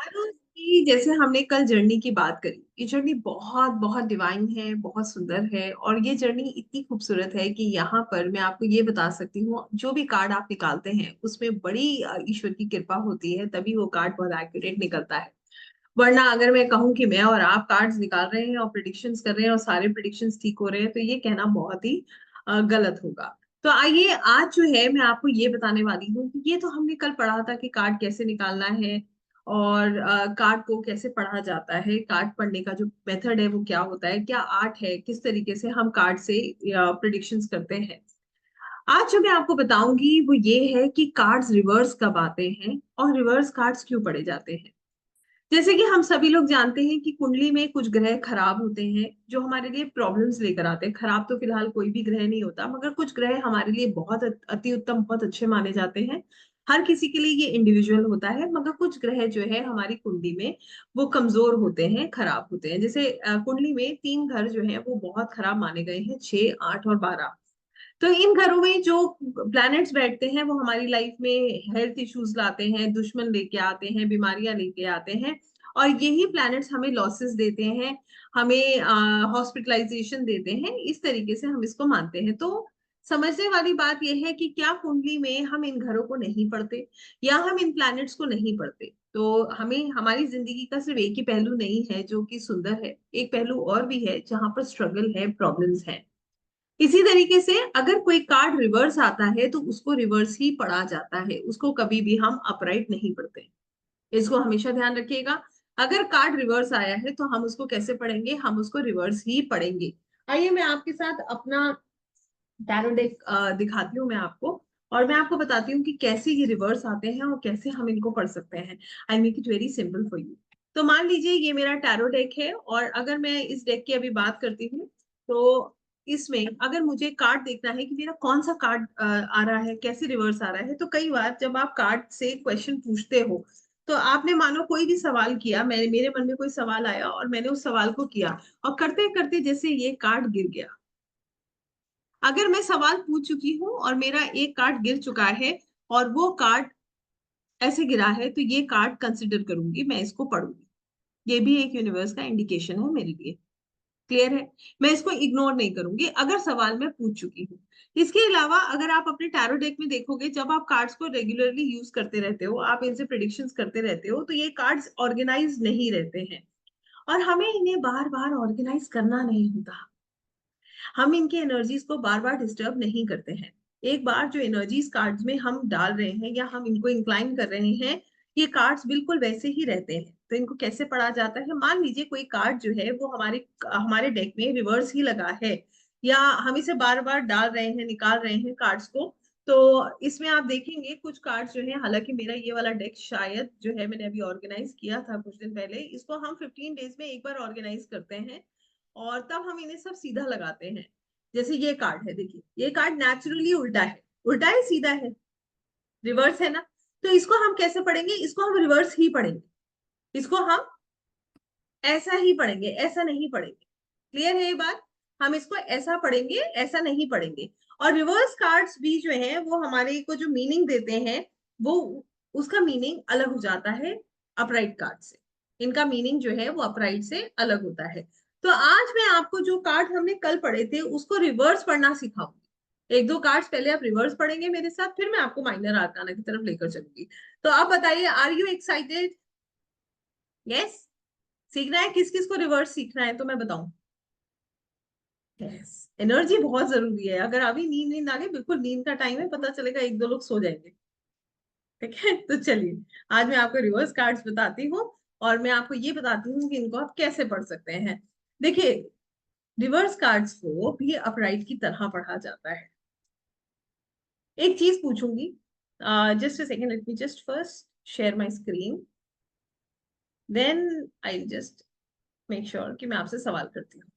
Tarot की जैसे हमने कल जर्नी की बात करी, ये जर्नी बहुत बहुत डिवाइन है, बहुत सुंदर है। और ये जर्नी इतनी खूबसूरत है कि यहाँ पर मैं आपको ये बता सकती हूँ, जो भी कार्ड आप निकालते हैं उसमें बड़ी ईश्वर की कृपा होती है, तभी वो कार्ड बहुत एक्यूरेट निकलता है। वरना अगर मैं कहूँ कि मैं और आप कार्ड्स निकाल रहे हैं और प्रिडिक्शंस कर रहे हैं और सारे प्रिडिक्शंस ठीक हो रहे हैं, तो ये कहना बहुत ही गलत होगा। तो आइए, आज जो है मैं आपको ये बताने वाली हूँ कि ये तो हमने कल पढ़ा था कि कार्ड कैसे निकालना है और कार्ड को कैसे पढ़ा जाता है, कार्ड पढ़ने का जो मेथड है वो क्या होता है, क्या आर्ट है, किस तरीके से हम कार्ड से प्रिडिक्शंस करते हैं। आज जो मैं आपको बताऊंगी वो ये है कि कार्ड्स रिवर्स कब आते हैं और रिवर्स कार्ड्स क्यों पढ़े जाते हैं। जैसे कि हम सभी लोग जानते हैं कि कुंडली में कुछ ग्रह खराब होते हैं जो हमारे लिए प्रॉब्लम्स लेकर आते हैं। खराब तो फिलहाल कोई भी ग्रह नहीं होता, मगर कुछ ग्रह हमारे लिए बहुत अति उत्तम, बहुत अच्छे माने जाते हैं। हर किसी के लिए ये इंडिविजुअल होता है, मगर कुछ ग्रह जो है हमारी कुंडली में वो कमजोर होते हैं, खराब होते हैं। जैसे कुंडली में 3 घर जो है वो बहुत खराब माने गए हैं, 6, 8 और 12। तो इन घरों में जो प्लैनेट्स बैठते हैं वो हमारी लाइफ में हेल्थ इश्यूज लाते हैं, दुश्मन लेके आते हैं, बीमारियां लेके आते हैं। और यही प्लैनेट्स हमें लॉसेस देते हैं, हमें हॉस्पिटलाइजेशन देते हैं। इस तरीके से हम इसको मानते हैं। तो समझने वाली बात यह है कि क्या कुंडली में हम इन घरों को नहीं पढ़ते या हम इन प्लैनेट्स को नहीं पढ़ते, तो हमें हमारी जिंदगी का सिर्फ एक ही पहलू नहीं है जो कि सुंदर है, एक पहलू और भी है जहां पर स्ट्रगल है, प्रॉब्लम्स है। इसी तरीके से अगर कोई कार्ड रिवर्स आता है तो उसको रिवर्स ही पढ़ा जाता है, उसको कभी भी हम अपराइट नहीं पढ़ते। इसको हमेशा ध्यान रखिएगा। अगर कार्ड रिवर्स आया है तो हम उसको कैसे पढ़ेंगे, हम उसको रिवर्स ही पढ़ेंगे। आइए, मैं आपके साथ अपना टैरो डेक दिखाती हूँ मैं आपको, और मैं आपको बताती हूँ कि कैसे ये रिवर्स आते हैं और कैसे हम इनको पढ़ सकते हैं। I make it very simple for you. तो मान लीजिए ये मेरा टैरो डेक है, और अगर मैं इस डेक की अभी बात करती हूँ तो इसमें अगर मुझे कार्ड देखना है कि मेरा कौन सा कार्ड आ रहा है, कैसे रिवर्स आ रहा है, तो कई बार जब आप कार्ड से क्वेश्चन पूछते हो, तो आपने मानो कोई भी सवाल किया, मैं मेरे मन में कोई सवाल आया और मैंने उस सवाल को किया, और करते करते जैसे ये कार्ड गिर गया। अगर मैं सवाल पूछ चुकी हूँ और मेरा एक कार्ड गिर चुका है और वो कार्ड ऐसे गिरा है, तो ये कार्ड कंसिडर करूंगी, मैं इसको पढ़ूंगी। ये भी एक यूनिवर्स का इंडिकेशन है मेरे लिए। क्लियर है? मैं इसको इग्नोर नहीं करूंगी अगर सवाल मैं पूछ चुकी हूँ। इसके अलावा अगर आप अपने टैरो डेक में देखोगे, जब आप कार्ड्स को रेगुलरली यूज करते रहते हो, आप इनसे प्रिडिक्शंस करते रहते हो, तो ये कार्ड्स ऑर्गेनाइज नहीं रहते हैं। और हमें इन्हें बार बार ऑर्गेनाइज करना नहीं होता। हम इनके एनर्जीज को बार बार डिस्टर्ब नहीं करते हैं। एक बार जो एनर्जीज कार्ड्स में हम डाल रहे हैं या हम इनको इंक्लाइन कर रहे हैं, ये कार्ड्स बिल्कुल वैसे ही रहते हैं। तो इनको कैसे पढ़ा जाता है, मान लीजिए कोई कार्ड जो है वो हमारे हमारे डेक में रिवर्स ही लगा है, या हम इसे बार बार डाल रहे हैं, निकाल रहे हैं कार्ड्स को। तो इसमें आप देखेंगे कुछ कार्ड्स जो है, हालांकि मेरा ये वाला डेक शायद जो है मैंने अभी ऑर्गेनाइज किया था कुछ दिन पहले, इसको हम 15 डेज में एक बार ऑर्गेनाइज करते हैं और तब हम इन्हें सब सीधा लगाते हैं। जैसे ये कार्ड है, देखिए ये कार्ड नेचुरली उल्टा है, उल्टा है, सीधा है, रिवर्स है ना। तो इसको हम कैसे पढ़ेंगे, इसको हम रिवर्स ही पढ़ेंगे, इसको हम ऐसा ही पढ़ेंगे, ऐसा नहीं पढ़ेंगे। क्लियर है ये बात? हम इसको ऐसा पढ़ेंगे, ऐसा नहीं पढ़ेंगे। और रिवर्स कार्ड्स भी जो है वो हमारे को जो मीनिंग देते हैं, वो उसका मीनिंग अलग हो जाता है अपराइट कार्ड से। इनका मीनिंग जो है वो अपराइट से अलग होता है। तो आज मैं आपको जो कार्ड हमने कल पढ़े थे उसको रिवर्स पढ़ना सिखाऊंगी। एक दो कार्ड्स पहले आप रिवर्स पढ़ेंगे मेरे साथ, फिर मैं आपको माइनर आर्काना की तरफ लेकर चलूंगी। तो आप बताइए, आर यू एक्साइटेड? यस? सीखना है, किस किस को रिवर्स सीखना है तो मैं बताऊं। यस, एनर्जी बहुत जरूरी है। अगर अभी नींद नींद आ गई, बिल्कुल नींद का टाइम है, पता चलेगा एक दो लोग सो जाएंगे। ठीक है, तो चलिए आज मैं आपको रिवर्स कार्ड्स बताती हूँ, और मैं आपको ये बताती हूँ कि इनको आप कैसे पढ़ सकते हैं। देखिए, रिवर्स कार्ड्स को भी अपराइट की तरह पढ़ा जाता है। एक चीज पूछूंगी, just a second, let me just first share my screen, then I just make sure कि मैं आपसे सवाल करती हूँ।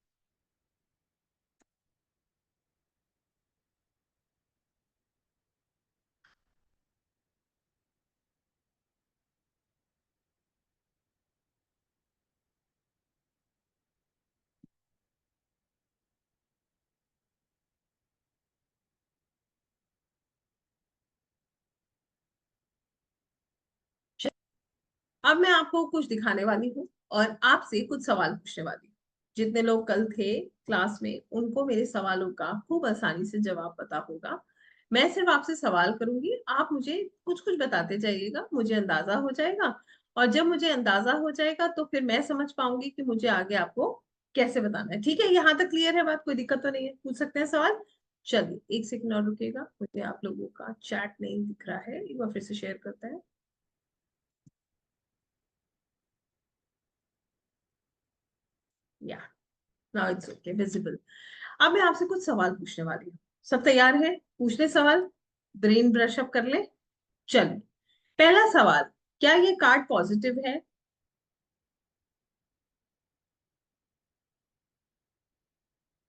अब मैं आपको कुछ दिखाने वाली हूँ और आपसे कुछ सवाल पूछने वाली हूँ। जितने लोग कल थे क्लास में उनको मेरे सवालों का खूब आसानी से जवाब पता होगा। मैं सिर्फ आपसे सवाल करूंगी, आप मुझे कुछ कुछ बताते जाइएगा, मुझे अंदाजा हो जाएगा। और जब मुझे अंदाजा हो जाएगा तो फिर मैं समझ पाऊंगी कि मुझे आगे आपको कैसे बताना है। ठीक है, यहाँ तक क्लियर है बात? कोई दिक्कत तो नहीं है? पूछ सकते हैं सवाल। चलिए एक सेकंड और रुकिएगा, मुझे आप लोगों का चैट नहीं दिख रहा है, एक बार फिर से शेयर करते हैं। या नाउ इट्स ओके विजिबल। अब मैं आपसे कुछ सवाल पूछने वाली हूँ। सब तैयार है पूछने सवाल? ब्रेन ब्रश अप कर ले। चलिए, पहला सवाल, क्या ये कार्ड पॉजिटिव है?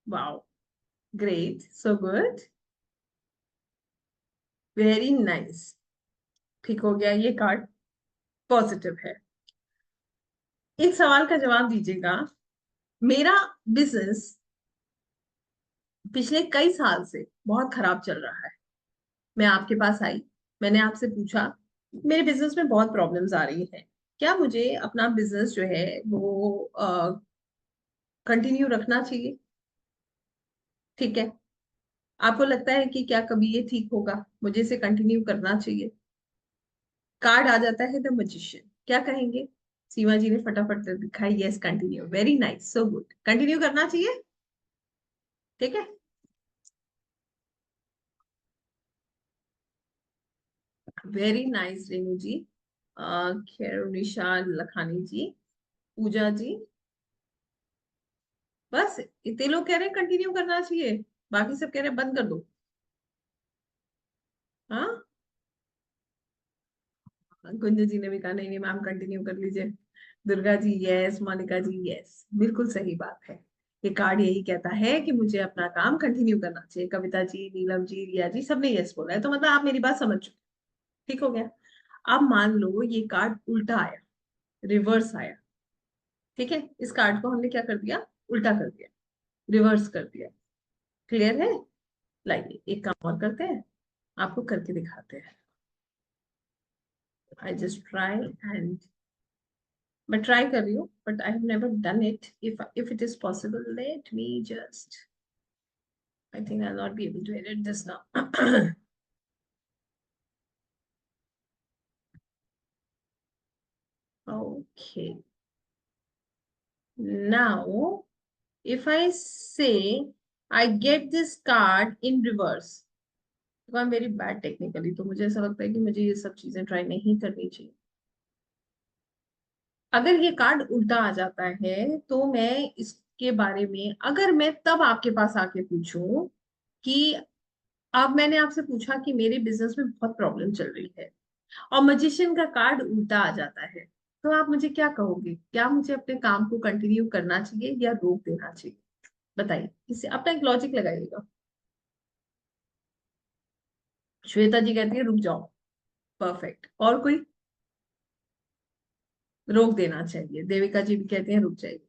Wow, great, so good, very nice. ठीक हो गया, ये कार्ड पॉजिटिव है। एक सवाल का जवाब दीजिएगा। मेरा बिजनेस पिछले कई साल से बहुत खराब चल रहा है। मैं आपके पास आई, मैंने आपसे पूछा मेरे बिजनेस में बहुत प्रॉब्लम्स आ रही हैं, क्या मुझे अपना बिजनेस जो है वो कंटिन्यू रखना चाहिए? ठीक है, आपको लगता है कि क्या कभी ये ठीक होगा, मुझे इसे कंटिन्यू करना चाहिए? कार्ड आ जाता है द मैजिशियन, क्या कहेंगे? सीमा जी ने फटाफट से दिखाई, yes continue, very nice, so good, continue करना चाहिए। ठीक है, वेरी नाइस रेनू जी, खैर निशान लखानी जी, पूजा जी, बस इतने लोग कह रहे हैं कंटिन्यू करना चाहिए, बाकी सब कह रहे हैं बंद कर दो। हाँ, गुंजन जी ने भी कहा नहीं नहीं मैम कंटिन्यू कर लीजिए। दुर्गा जी यस, मोनिका जी यस, बिल्कुल सही बात है। ये कार्ड यही कहता है कि मुझे अपना काम कंटिन्यू करना चाहिए। कविता जी, नीलम जी, रिया जी, सबने यस बोला है, तो मतलब आप मेरी बात समझ चुके। ठीक हो गया। अब मान लो ये कार्ड उल्टा आया, रिवर्स आया। ठीक है, इस कार्ड को हमने क्या कर दिया, उल्टा कर दिया, रिवर्स कर दिया। क्लियर है? लाइए एक काम और करते हैं, आपको करके दिखाते हैं। आई जस्ट ट्राई एंड, मैं ट्राई कर रही हूँ but I have never done it. If it is possible let me just, I think I not be able to edit this now. Okay, now if I say I get this card in reverse, तो I am very bad technically, तो मुझे ऐसा लगता है कि मुझे ये सब चीजें ट्राई नहीं करनी चाहिए। अगर ये कार्ड उल्टा आ जाता है तो मैं इसके बारे में, अगर मैं तब आपके पास आके पूछूं कि अब मैंने आपसे पूछा कि मेरे बिजनेस में बहुत प्रॉब्लम चल रही है और मैजिशियन का कार्ड उल्टा आ जाता है, तो आप मुझे क्या कहोगे? क्या मुझे अपने काम को कंटिन्यू करना चाहिए या रोक देना चाहिए? बताइए, इससे अपना एक लॉजिक लगाइएगा। श्वेता जी कहती है रुक जाओ, परफेक्ट। और कोई? रोक देना चाहिए। देविका जी भी कहती हैं रुक जाइए।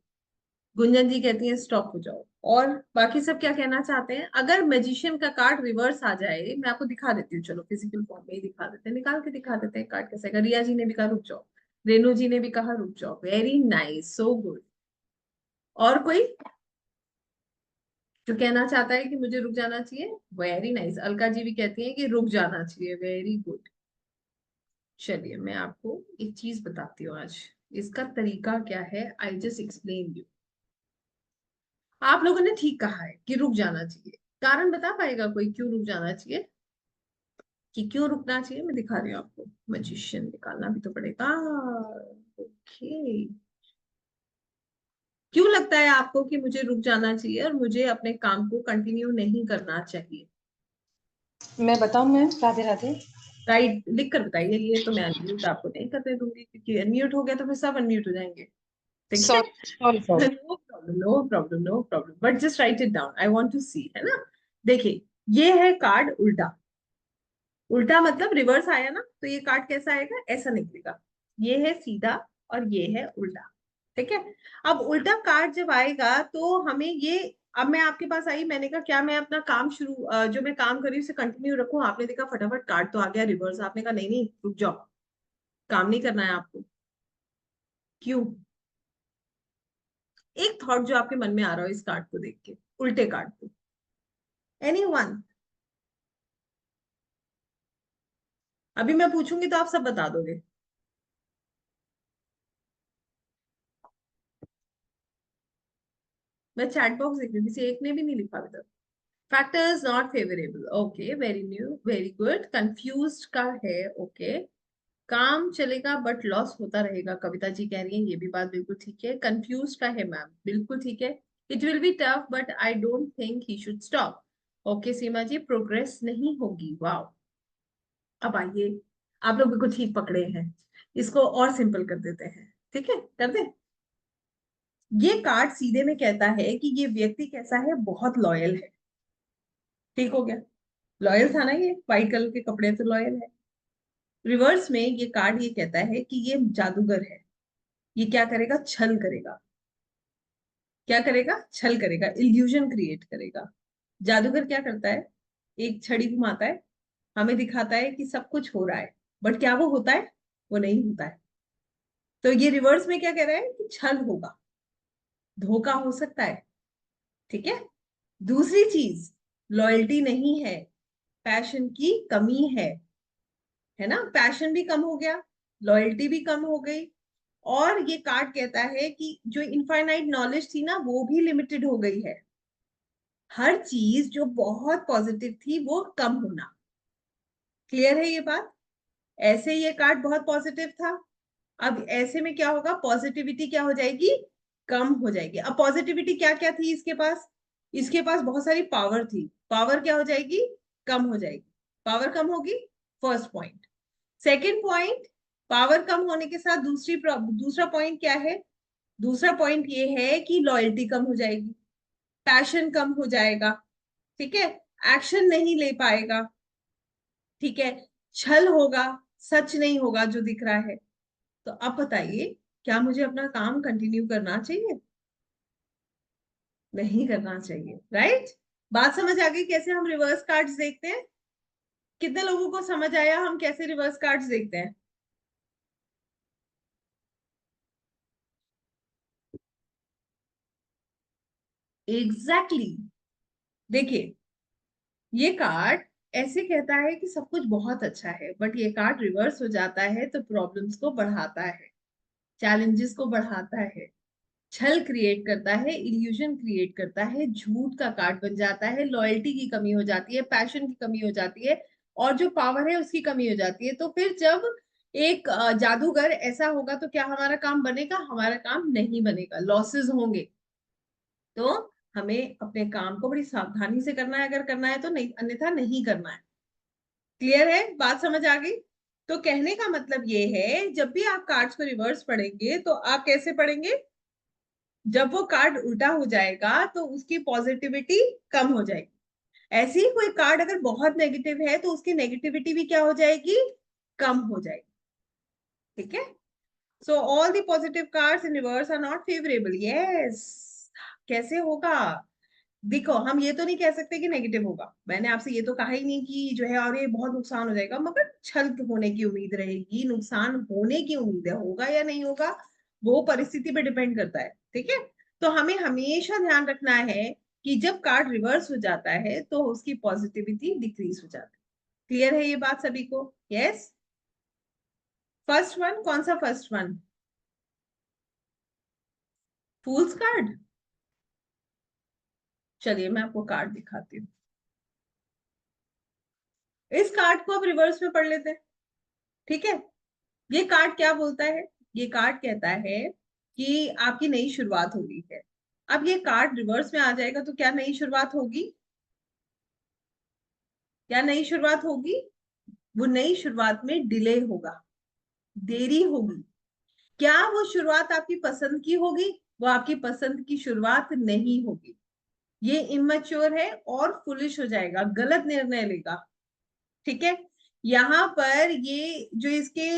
गुंजन जी कहती हैं स्टॉप हो जाओ। और बाकी सब क्या कहना चाहते हैं? अगर मैजिशियन का कार्ड रिवर्स आ जाए, मैं आपको दिखा देती हूँ, चलो फिजिकल फॉर्म में ही दिखा देते हैं, निकाल के दिखा देते हैं कार्ड कैसे आएगा। रिया जी ने भी कहा रुक जाओ, रेनू जी ने भी कहा रुक जाओ, वेरी नाइस, सो गुड। और कोई जो कहना चाहता है कि मुझे रुक जाना चाहिए? वेरी नाइस, अलका जी भी कहती हैं कि रुक जाना चाहिए, वेरी गुड। चलिए मैं आपको एक चीज बताती हूँ आज, इसका तरीका क्या है, आई जस्ट एक्सप्लेन यू। आप लोगों ने ठीक कहा है कि रुक जाना चाहिए, कारण बता पाएगा कोई क्यों रुक जाना चाहिए? कि क्यों रुकना चाहिए? मैं दिखा रही हूँ आपको, मैजिशियन निकालना भी तो पड़ेगा। ओके, क्यों लगता है आपको कि मुझे रुक जाना चाहिए और मुझे अपने काम को कंटिन्यू नहीं करना चाहिए? मैं बताऊं मैम, राधे राधे। राइट, लिख कर बताइए। ये तो मैं अनम्यूट आपको नहीं करने दूंगी, क्योंकि अनम्यूट हो गया तो फिर सब अनम्यूट हो जाएंगे। ठीक है, sorry sorry sorry. No problem, no problem, no problem, but just write it down, I want to see, है ना? देखिए, ये है कार्ड उल्टा। उल्टा मतलब रिवर्स आया ना, तो ये कार्ड कैसा आएगा, ऐसा निकलेगा। ये है सीधा और ये है उल्टा। ठीक है, अब उल्टा कार्ड जब आएगा तो हमें ये, अब मैं आपके पास आई, मैंने कहा क्या मैं अपना काम शुरू जो मैं काम कर रही हूँ उसे कंटिन्यू रखूं? आपने देखा फटाफट कार्ड तो आ गया रिवर्स, आपने कहा नहीं नहीं रुक जाओ, काम नहीं करना है आपको। क्यों? एक थॉट जो आपके मन में आ रहा हो इस कार्ड को देख के, उल्टे कार्ड को, एनीवन। अभी मैं पूछूंगी तो आप सब बता दोगे। मैं चैट बॉक्स देख रही हूँ, किसी एक ने भी नहीं लिखा अभी तक। Factors not favourable, okay, very new, very good. Confused का है, ओके। काम चलेगा बट लॉस होता रहेगा, कविता जी कह रही हैं, ये भी बात बिल्कुल ठीक है। कंफ्यूज का है मैम, बिल्कुल ठीक है। It will be tough but I don't think he should stop, okay Seema ji. Progress नहीं होगी, वाओ। अब आइए, आप लोग बिल्कुल ठीक पकड़े हैं। इसको और सिंपल कर देते हैं, ठीक है, कर दे। ये कार्ड सीधे में कहता है कि ये व्यक्ति कैसा है, बहुत लॉयल है। ठीक हो गया, लॉयल था ना, ये व्हाइट कलर के कपड़े तो लॉयल है। रिवर्स में ये कार्ड ये कहता है कि ये जादूगर है। ये क्या करेगा, छल करेगा। क्या करेगा, छल करेगा, इल्यूजन क्रिएट करेगा। जादूगर क्या करता है, एक छड़ी घुमाता है, हमें दिखाता है कि सब कुछ हो रहा है, बट क्या वो होता है, वो नहीं होता है। तो ये रिवर्स में क्या कह रहा है कि छल होगा, धोखा हो सकता है, ठीक है। दूसरी चीज, लॉयल्टी नहीं है, पैशन की कमी है ना। पैशन भी कम हो गया, लॉयल्टी भी कम हो गई। और ये कार्ड कहता है कि जो इनफाइनाइट नॉलेज थी ना, वो भी लिमिटेड हो गई है। हर चीज जो बहुत पॉजिटिव थी वो कम होना। क्लियर है ये बात? ऐसे ये कार्ड बहुत पॉजिटिव था, अब ऐसे में क्या होगा, पॉजिटिविटी क्या हो जाएगी, कम हो जाएगी। अब पॉजिटिविटी क्या क्या थी इसके पास, इसके पास बहुत सारी पावर थी, पावर क्या हो जाएगी, कम हो जाएगी। पावर कम होगी, first point. Second point, power कम होने के साथ दूसरा पॉइंट क्या है, दूसरा पॉइंट ये है कि लॉयल्टी कम हो जाएगी, पैशन कम हो जाएगा, ठीक है, एक्शन नहीं ले पाएगा, ठीक है, छल होगा, सच नहीं होगा जो दिख रहा है। तो अब बताइए, क्या मुझे अपना काम कंटिन्यू करना चाहिए? नहीं करना चाहिए, राइट। बात समझ आ गई कैसे हम रिवर्स कार्ड्स देखते हैं? कितने लोगों को समझ आया हम कैसे रिवर्स कार्ड्स देखते हैं? Exactly exactly. देखिए, ये कार्ड ऐसे कहता है कि सब कुछ बहुत अच्छा है, बट ये कार्ड रिवर्स हो जाता है तो प्रॉब्लम्स को बढ़ाता है, चैलेंजेस को बढ़ाता है, छल क्रिएट करता है, इल्यूजन क्रिएट करता है, झूठ का कार्ड बन जाता है, लॉयल्टी की कमी हो जाती है, पैशन की कमी हो जाती है, और जो पावर है उसकी कमी हो जाती है। तो फिर जब एक जादूगर ऐसा होगा तो क्या हमारा काम बनेगा, हमारा काम नहीं बनेगा, लॉसेस होंगे। तो हमें अपने काम को बड़ी सावधानी से करना है, अगर करना है तो, नहीं अन्यथा नहीं करना है। क्लियर है, बात समझ आ गई? तो कहने का मतलब ये है, जब भी आप कार्ड्स को रिवर्स पढ़ेंगे तो आप कैसे पढ़ेंगे, जब वो कार्ड उल्टा हो जाएगा तो उसकी पॉजिटिविटी कम हो जाएगी। ऐसे ही कोई कार्ड अगर बहुत नेगेटिव है तो उसकी नेगेटिविटी भी क्या हो जाएगी, कम हो जाएगी, ठीक है। So all the positive cards in reverse are not favourable, yes. कैसे होगा, देखो हम ये तो नहीं कह सकते कि नेगेटिव होगा, मैंने आपसे ये तो कहा ही नहीं कि जो है और ये बहुत नुकसान हो जाएगा, मगर छल होने की उम्मीद रहेगी, नुकसान होने की उम्मीद है, होगा या नहीं होगा वो परिस्थिति पे डिपेंड करता है, ठीक है। तो हमें हमेशा ध्यान रखना है कि जब कार्ड रिवर्स हो जाता है तो उसकी पॉजिटिविटी डिक्रीज हो जाती है। क्लियर है ये बात सभी को? यस। फर्स्ट वन कौन सा, फर्स्ट वन, फूल्स कार्ड। चलिए मैं आपको कार्ड दिखाती हूँ, इस कार्ड को अब रिवर्स में पढ़ लेते हैं, ठीक है। ये कार्ड क्या बोलता है, ये कार्ड कहता है कि आपकी नई शुरुआत हो रही है। अब ये कार्ड रिवर्स में आ जाएगा तो क्या नई शुरुआत होगी, क्या नई शुरुआत होगी, वो नई शुरुआत में डिले होगा, देरी होगी। क्या वो शुरुआत आपकी पसंद की होगी, वो आपकी पसंद की शुरुआत नहीं होगी। ये इमेच्योर है और फुलिश हो जाएगा, गलत निर्णय लेगा, ठीक है। यहाँ पर ये जो इसके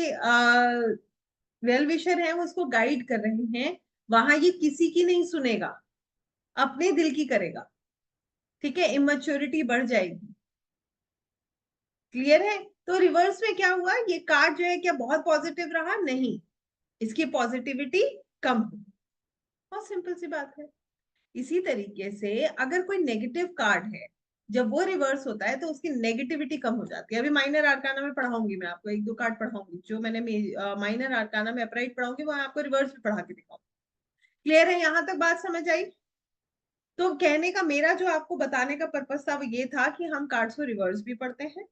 वेल विशर है वो इसको गाइड कर रहे हैं, वहां ये किसी की नहीं सुनेगा, अपने दिल की करेगा, ठीक है, इमेच्योरिटी बढ़ जाएगी। क्लियर है? तो रिवर्स में क्या हुआ, ये कार्ड जो है क्या बहुत पॉजिटिव रहा, नहीं, इसकी पॉजिटिविटी कम होगी। बहुत सिंपल सी बात है। इसी तरीके से अगर कोई नेगेटिव कार्ड है, जब वो रिवर्स होता है तो उसकी नेगेटिविटी कम हो जाती है। अभी माइनर आर्काना में पढ़ाऊंगी, मैं आपको एक दो कार्ड पढ़ाऊंगी जो मैंने माइनर आर्काना में अपराइट पढ़ाऊंगी, वो आपको रिवर्स भी पढ़ा के दिखाऊंगी। क्लियर है? यहां तक बात समझ आई? तो कहने का मेरा जो आपको बताने का पर्पस था वो ये था कि हम कार्ड्स को रिवर्स भी पढ़ते हैं,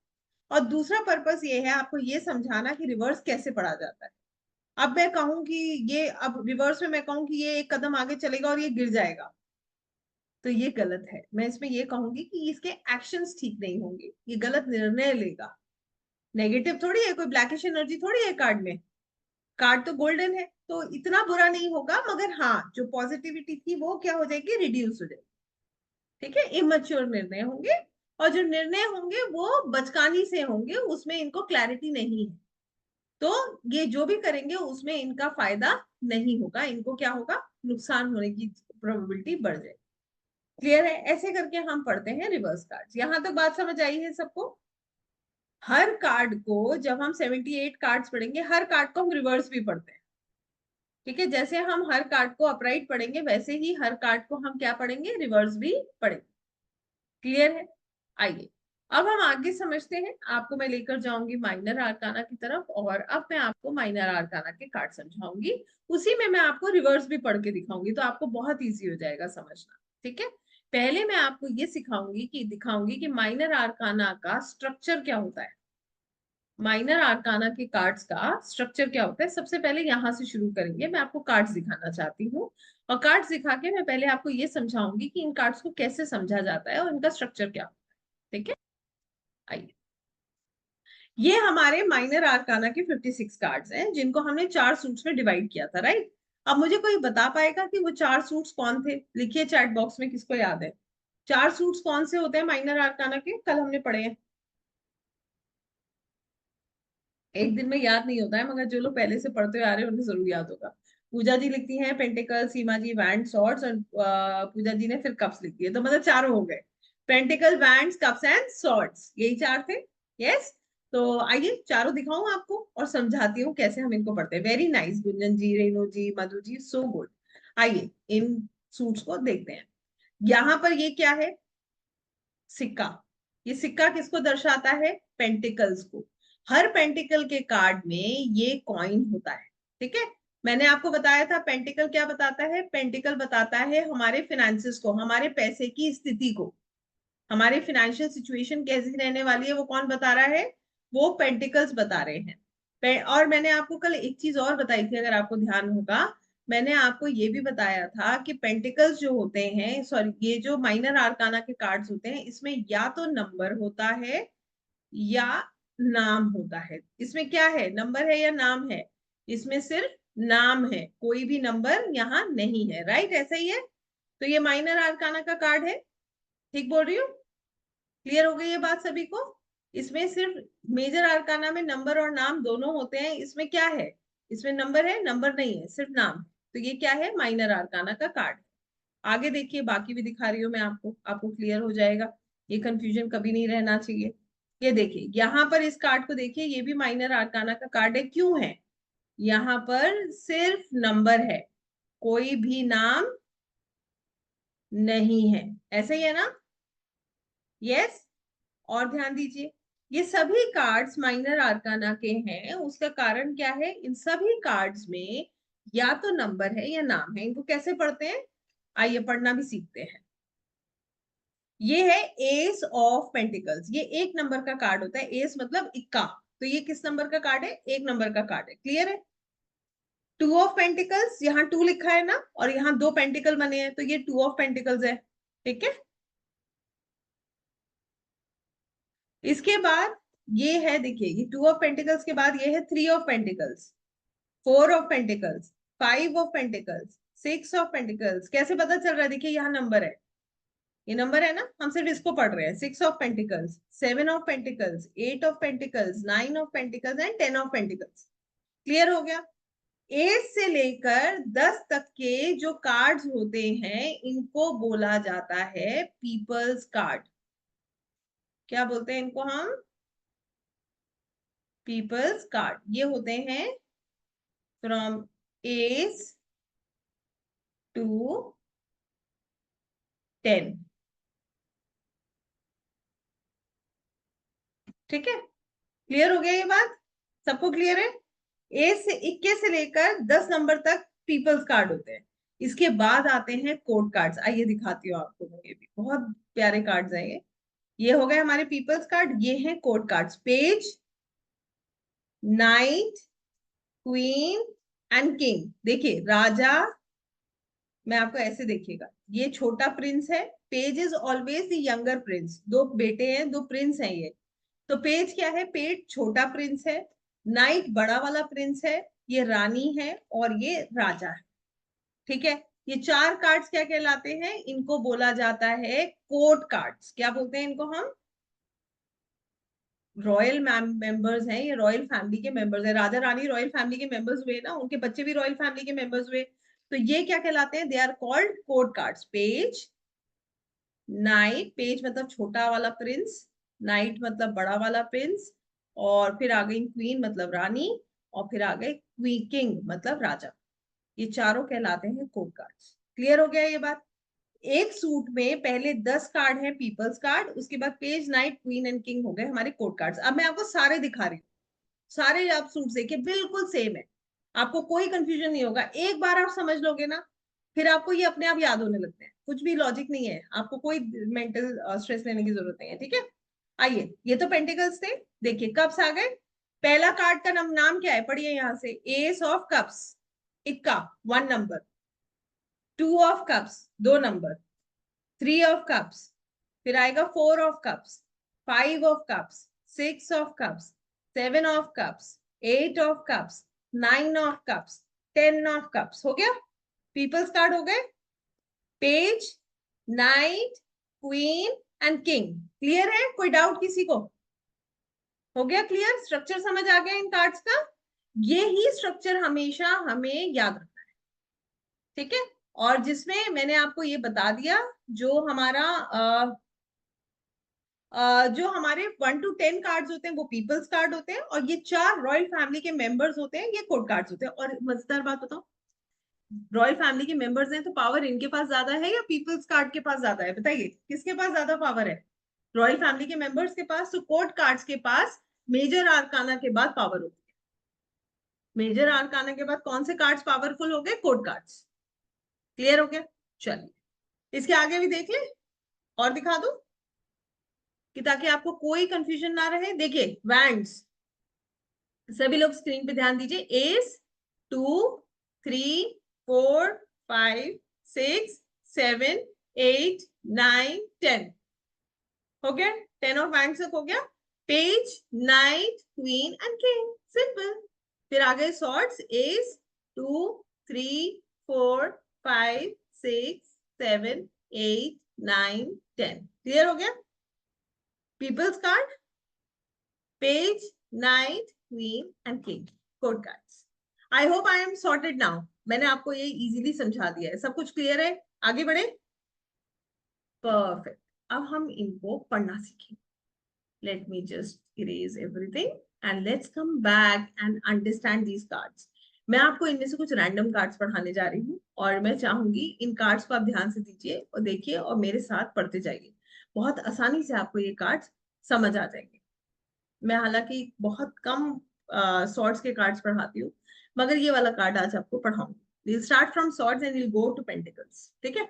और दूसरा पर्पस ये है आपको ये समझाना कि रिवर्स कैसे पढ़ा जाता है। अब मैं कहूं कि ये, अब रिवर्स में मैं कहूं कि ये एक कदम आगे चलेगा और ये गिर जाएगा, तो ये गलत है। मैं इसमें ये कहूंगी कि इसके एक्शंस ठीक नहीं होंगे, ये गलत निर्णय लेगा। नेगेटिव थोड़ी है, कोई ब्लैकिश एनर्जी थोड़ी है कार्ड में। कार्ड तो गोल्डन है, तो इतना बुरा नहीं होगा, मगर हाँ जो पॉजिटिविटी थी वो क्या हो जाएगी, रिड्यूस हो जाएगी। ठीक है, इमेच्योर निर्णय होंगे, और जो निर्णय होंगे वो बचकानी से होंगे, उसमें इनको क्लैरिटी नहीं है, तो ये जो भी करेंगे उसमें इनका फायदा नहीं होगा, इनको क्या होगा, नुकसान होने की प्रोबेबिलिटी बढ़ जाएगी। क्लियर है? ऐसे करके हम पढ़ते हैं रिवर्स कार्ड्स। यहां तक बात समझ आई है सबको? हर कार्ड को जब हम 78 कार्ड्स पढ़ेंगे, हर कार्ड को हम रिवर्स भी पढ़ते हैं। ठीक है, जैसे हम हर कार्ड को अपराइट पढ़ेंगे वैसे ही हर कार्ड को हम क्या पढ़ेंगे, रिवर्स भी पढ़ेंगे। क्लियर है? आइए अब हम आगे समझते हैं। आपको मैं लेकर जाऊंगी माइनर आर्काना की तरफ, और अब मैं आपको माइनर आर्काना के कार्ड समझाऊंगी। उसी में मैं आपको रिवर्स भी पढ़ के दिखाऊंगी, तो आपको बहुत इजी हो जाएगा समझना। ठीक है, पहले मैं आपको ये सिखाऊंगी कि दिखाऊंगी कि माइनर आर्काना का स्ट्रक्चर क्या होता है। माइनर आर्काना के कार्ड्स का स्ट्रक्चर क्या होता है, सबसे पहले यहां से शुरू करेंगे। मैं आपको कार्ड्स दिखाना चाहती हूँ, और कार्ड्स दिखा के मैं पहले आपको ये समझाऊंगी कि इन कार्ड्स को कैसे समझा जाता है और इनका स्ट्रक्चर क्या होता है। ठीक है, आइए। ये हमारे माइनर आर्काना के 56 कार्ड्स हैं, जिनको हमने 4 सूट्स में डिवाइड किया था, राइट? अब मुझे कोई बता पाएगा कि वो 4 सूट्स कौन थे? लिखिए चैट बॉक्स में, किसको याद है 4 सूट्स कौन से होते हैं माइनर आर्काना के, कल हमने पढ़े हैं। एक दिन में याद नहीं होता है, मगर जो लोग पहले से पढ़ते हुए आ रहे हैं उन्हें जरूर याद होगा। पूजा जी लिखती हैं पेंटिकल, सीमा जी वैंड सॉर्ड्स, और पूजा जी ने फिर कप्स लिख दिए, तो मतलब चारों हो गए। Pentacle, wands, cups and swords, यही 4 थे। यस, तो आइए चारों दिखाऊं आपको और समझाती हूँ कैसे हम इनको पढ़ते हैं। वेरी नाइस गुंजन जी, रेणु जी, मधु जी, सो गुड। आइए इन सूट्स को देखते हैं। यहाँ पर ये क्या है, सिक्का। ये सिक्का किसको दर्शाता है, पेंटिकल्स को। हर पेंटिकल के कार्ड में ये कॉइन होता है। ठीक है, मैंने आपको बताया था पेंटिकल क्या बताता है, पेंटिकल बताता है हमारे फिनेंसेस को, हमारे पैसे की स्थिति को, हमारी फाइनेंशियल सिचुएशन कैसी रहने वाली है वो कौन बता रहा है, वो पेंटिकल्स बता रहे हैं। और मैंने आपको कल एक चीज और बताई थी, अगर आपको ध्यान होगा, मैंने आपको ये भी बताया था कि पेंटिकल्स जो होते हैं, सॉरी ये जो माइनर आर्काना के कार्ड्स होते हैं, इसमें या तो नंबर होता है या नाम होता है। इसमें क्या है, नंबर है या नाम है? इसमें सिर्फ नाम है, कोई भी नंबर यहाँ नहीं है, राइट? ऐसा ही है। तो ये माइनर आर्काना का कार्ड है, ठीक बोल रही हूँ? क्लियर हो गई ये बात सभी को? इसमें सिर्फ मेजर आर्काना में नंबर और नाम दोनों होते हैं, इसमें क्या है, इसमें नंबर है, नंबर नहीं है, सिर्फ नाम है। तो ये क्या है, माइनर आर्काना का कार्ड। आगे देखिए, बाकी भी दिखा रही हूँ मैं आपको, आपको क्लियर हो जाएगा। ये कंफ्यूजन कभी नहीं रहना चाहिए। ये देखिए यहाँ पर इस कार्ड को देखिए, ये भी माइनर आर्काना का कार्ड है। क्यों है? यहाँ पर सिर्फ नंबर है, कोई भी नाम नहीं है। ऐसा ही है ना? यस। और ध्यान दीजिए, ये सभी कार्ड्स माइनर आर्काना के हैं। उसका कारण क्या है, इन सभी कार्ड्स में या तो नंबर है या नाम है। इनको कैसे पढ़ते हैं, आइए पढ़ना भी सीखते हैं। ये है एस ऑफ पेंटिकल्स, ये एक नंबर का कार्ड होता है, एस मतलब इक्का। तो ये किस नंबर का कार्ड है, एक नंबर का कार्ड है। क्लियर है? टू ऑफ पेंटिकल्स, यहाँ टू लिखा है ना, और यहाँ दो पेंटिकल बने हैं, तो ये टू ऑफ पेंटिकल्स है। ठीक है, इसके बाद ये है, देखिए ये टू ऑफ पेंटिकल्स के बाद ये है three of pentacles, four of pentacles, five of pentacles, six of pentacles. कैसे पता चल रहा है, देखिए यहाँ नंबर है, ये नंबर है ना, हम सिर्फ इसको पढ़ रहे हैं। Six of pentacles, seven of pentacles, eight of pentacles, nine of pentacles and ten of pentacles. Clear हो गया? एट से लेकर 10 तक के जो कार्ड्स होते हैं इनको बोला जाता है पीपल्स कार्ड। क्या बोलते हैं इनको हम, पीपल्स कार्ड। ये होते हैं फ्रॉम एस टू 10। ठीक है, क्लियर हो गया ये बात? सबको क्लियर है? ए से 21 से लेकर 10 नंबर तक पीपल्स कार्ड होते हैं। इसके बाद आते हैं कोड कार्ड्स। आइए दिखाती हूँ आपको मैं, ये भी बहुत प्यारे कार्ड्स हैं ये हो गए हमारे पीपल्स कार्ड, ये हैं code cards. Page, knight, queen and king. देखिए राजा, मैं आपको ऐसे देखिएगा, ये छोटा प्रिंस है। Page is always the younger Prince. दो बेटे हैं, दो प्रिंस हैं ये। तो पेज क्या है? पेज छोटा प्रिंस है। नाइट बड़ा वाला प्रिंस है। ये रानी है और ये राजा है। ठीक है, ये चार कार्ड्स क्या कहलाते हैं? इनको बोला जाता है कोर्ट कार्ड्स। क्या बोलते हैं इनको हम? रॉयल मेंबर्स हैं, ये रॉयल फैमिली के मेंबर्स हैं। राजा रानी रॉयल फैमिली के मेंबर्स हुए ना, उनके बच्चे भी रॉयल फैमिली के मेंबर्स हुए। तो ये क्या कहलाते हैं? They are called court cards. Page, knight, page मतलब छोटा वाला प्रिंस, नाइट मतलब बड़ा वाला प्रिंस, और फिर आ गई क्वीन मतलब रानी, और फिर आ गए किंग मतलब राजा। ये चारों कहलाते हैं कोर्ट कार्ड्स। क्लियर हो गया ये बात? एक सूट में पहले 10 कार्ड है पीपल्स कार्ड, उसके बाद page, knight, queen and king हो गए हमारे कोर्ट कार्ड्स। अब मैं आपको सारे दिखा रही हूँ, सारे आप सूट देखिए बिल्कुल सेम है, आपको कोई कंफ्यूजन नहीं होगा। एक बार आप समझ लोगे ना, फिर आपको ये अपने आप याद होने लगते हैं। कुछ भी लॉजिक नहीं है, आपको कोई मेंटल स्ट्रेस लेने की जरूरत नहीं है। ठीक है, आइए, ये तो पेंटिकल्स थे। देखिए कप्स आ गए। पहला कार्ड का नाम क्या है? पढ़िए यहां से, एस ऑफ कप्स, इक्का, 1 number. 2 of cups, 2 number. 3 of cups, फिर आएगा 4 of cups, 5 of cups, 6 of cups, 7 of cups, 8 of cups, 9 of cups, 10 of cups. हो गया? पीपल्स कार्ड हो गए। Page, knight, queen and king. Clear है? कोई doubt किसी को? हो गया क्लियर? स्ट्रक्चर समझ आ गया इन कार्ड्स का? ये ही स्ट्रक्चर हमेशा हमें याद रखना है। ठीक है, और जिसमें मैंने आपको ये बता दिया, जो हमारा जो हमारे 1 to 10 कार्ड्स होते हैं वो पीपल्स कार्ड होते हैं, और ये चार रॉयल फैमिली के मेंबर्स होते हैं, ये कोर्ट कार्ड्स होते हैं। और मजेदार बात बताओ, रॉयल फैमिली के मेंबर्स हैं तो पावर इनके पास ज्यादा है या पीपल्स कार्ड के पास ज्यादा है? बताइए किसके पास ज्यादा पावर है? रॉयल फैमिली के मेंबर्स के पास। तो कोर्ट कार्ड्स के पास मेजर आर्काना के बाद पावर होती है। मेजर आर्काना के बाद कौन से कार्ड्स पावरफुल हो गए? Court cards. क्लियर हो गया? चलिए, इसके आगे भी देख ले, और दिखा दो कि ताकि आपको कोई कंफ्यूजन ना रहे। देखिए वैंड्स, सभी लोग स्क्रीन पे ध्यान दीजिए। एस, 2, 3, 4, 5, 6, 7, 8, 9, 10। हो गया? 10 ऑफ वैंड्स हो गया। Page, knight, queen and king, simple. फिर आ गए सॉर्ड्स, एस, 2, 3, 4, 5, 6, 7, 8, 9, 10। क्लियर हो गया? People's card, page, knight, queen and king, court cards. I hope I am sorted now. मैंने आपको ये इजीली समझा दिया है। सब कुछ क्लियर है? आगे बढ़े। परफेक्ट। अब हम इनको पढ़ना सीखें। Late me just erase everything and let's come back and understand these cards. मैं आपको इनमें से कुछ रैंडम कार्ड्स पढ़ाने जा रही हूँ, और मैं चाहूंगी इन कार्ड्स को आप ध्यान से दीजिए और देखिए और मेरे साथ पढ़ते जाइए। बहुत आसानी से आपको ये कार्ड्स समझ आ जाएंगे। मैं हालांकि बहुत कम सॉर्ट्स के कार्ड्स पढ़ाती हूँ, मगर ये वाला कार्ड आज आपको पढ़ाऊंगी। Will start from swords and will go to pentacles. ठीक है,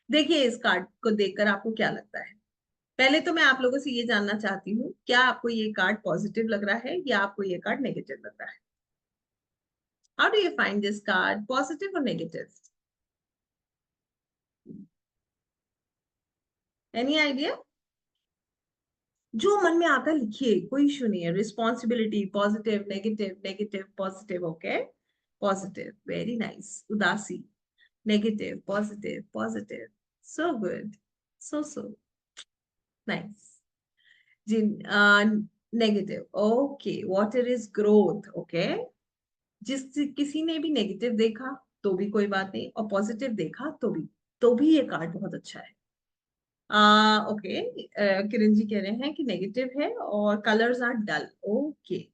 देखिए इस कार्ड को देखकर आपको क्या लगता है। पहले तो मैं आप लोगों से ये जानना चाहती हूँ, क्या आपको ये कार्ड पॉजिटिव लग रहा है या आपको ये कार्ड नेगेटिव लग रहा है? How do you find this card, positive और नेगेटिव? Any idea? जो मन में आता है लिखिए, कोई इशू नहीं है। Responsibility, positive, negative, negative, positive. Okay, positive, very nice. उदासी, negative, positive, positive. So good, so nice. जी, negative. Okay, water is growth. Okay, जिस किसी ने भी नेगेटिव देखा तो भी कोई बात नहीं, और पॉजिटिव देखा तो भी ये कार्ड बहुत अच्छा है। ओके, किरण जी कह रहे हैं कि नेगेटिव है और कलर्स आर डल। ओके,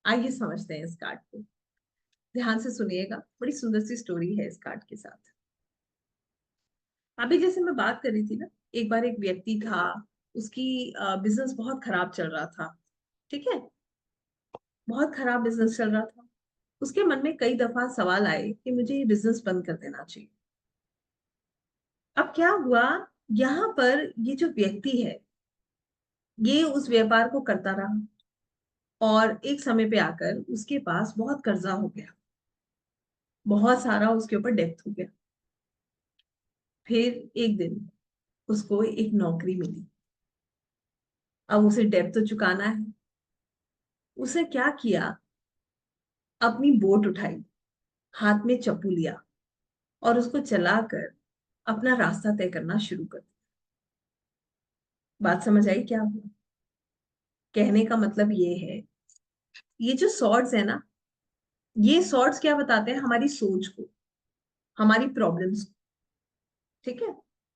आइए समझते हैं इस कार्ड को। ध्यान से सुनिएगा, बड़ी सुंदर सी स्टोरी है इस कार्ड के साथ। अभी जैसे मैं बात कर रही थी ना, एक बार एक व्यक्ति था, उसकी बिजनेस बहुत खराब चल रहा था। ठीक है, बहुत खराब बिजनेस चल रहा था। उसके मन में कई दफा सवाल आए कि मुझे ये बिजनेस बंद कर देना चाहिए। अब क्या हुआ, यहाँ पर ये जो व्यक्ति है, ये उस व्यापार को करता रहा, और एक समय पे आकर उसके पास बहुत कर्जा हो गया, बहुत सारा उसके ऊपर डेब्ट हो गया। फिर एक दिन उसको एक नौकरी मिली। अब उसे डेब्ट तो चुकाना है। उसे क्या किया, अपनी बोट उठाई, हाथ में चप्पू लिया, और उसको चलाकर अपना रास्ता तय करना शुरू कर दिया। बात समझ आई क्या हुआ? कहने का मतलब ये है, ये जो सॉर्ड्स है ना, ये सॉर्ड्स क्या बताते हैं, हमारी सोच को, हमारी प्रॉब्लम्स को। ठीक है,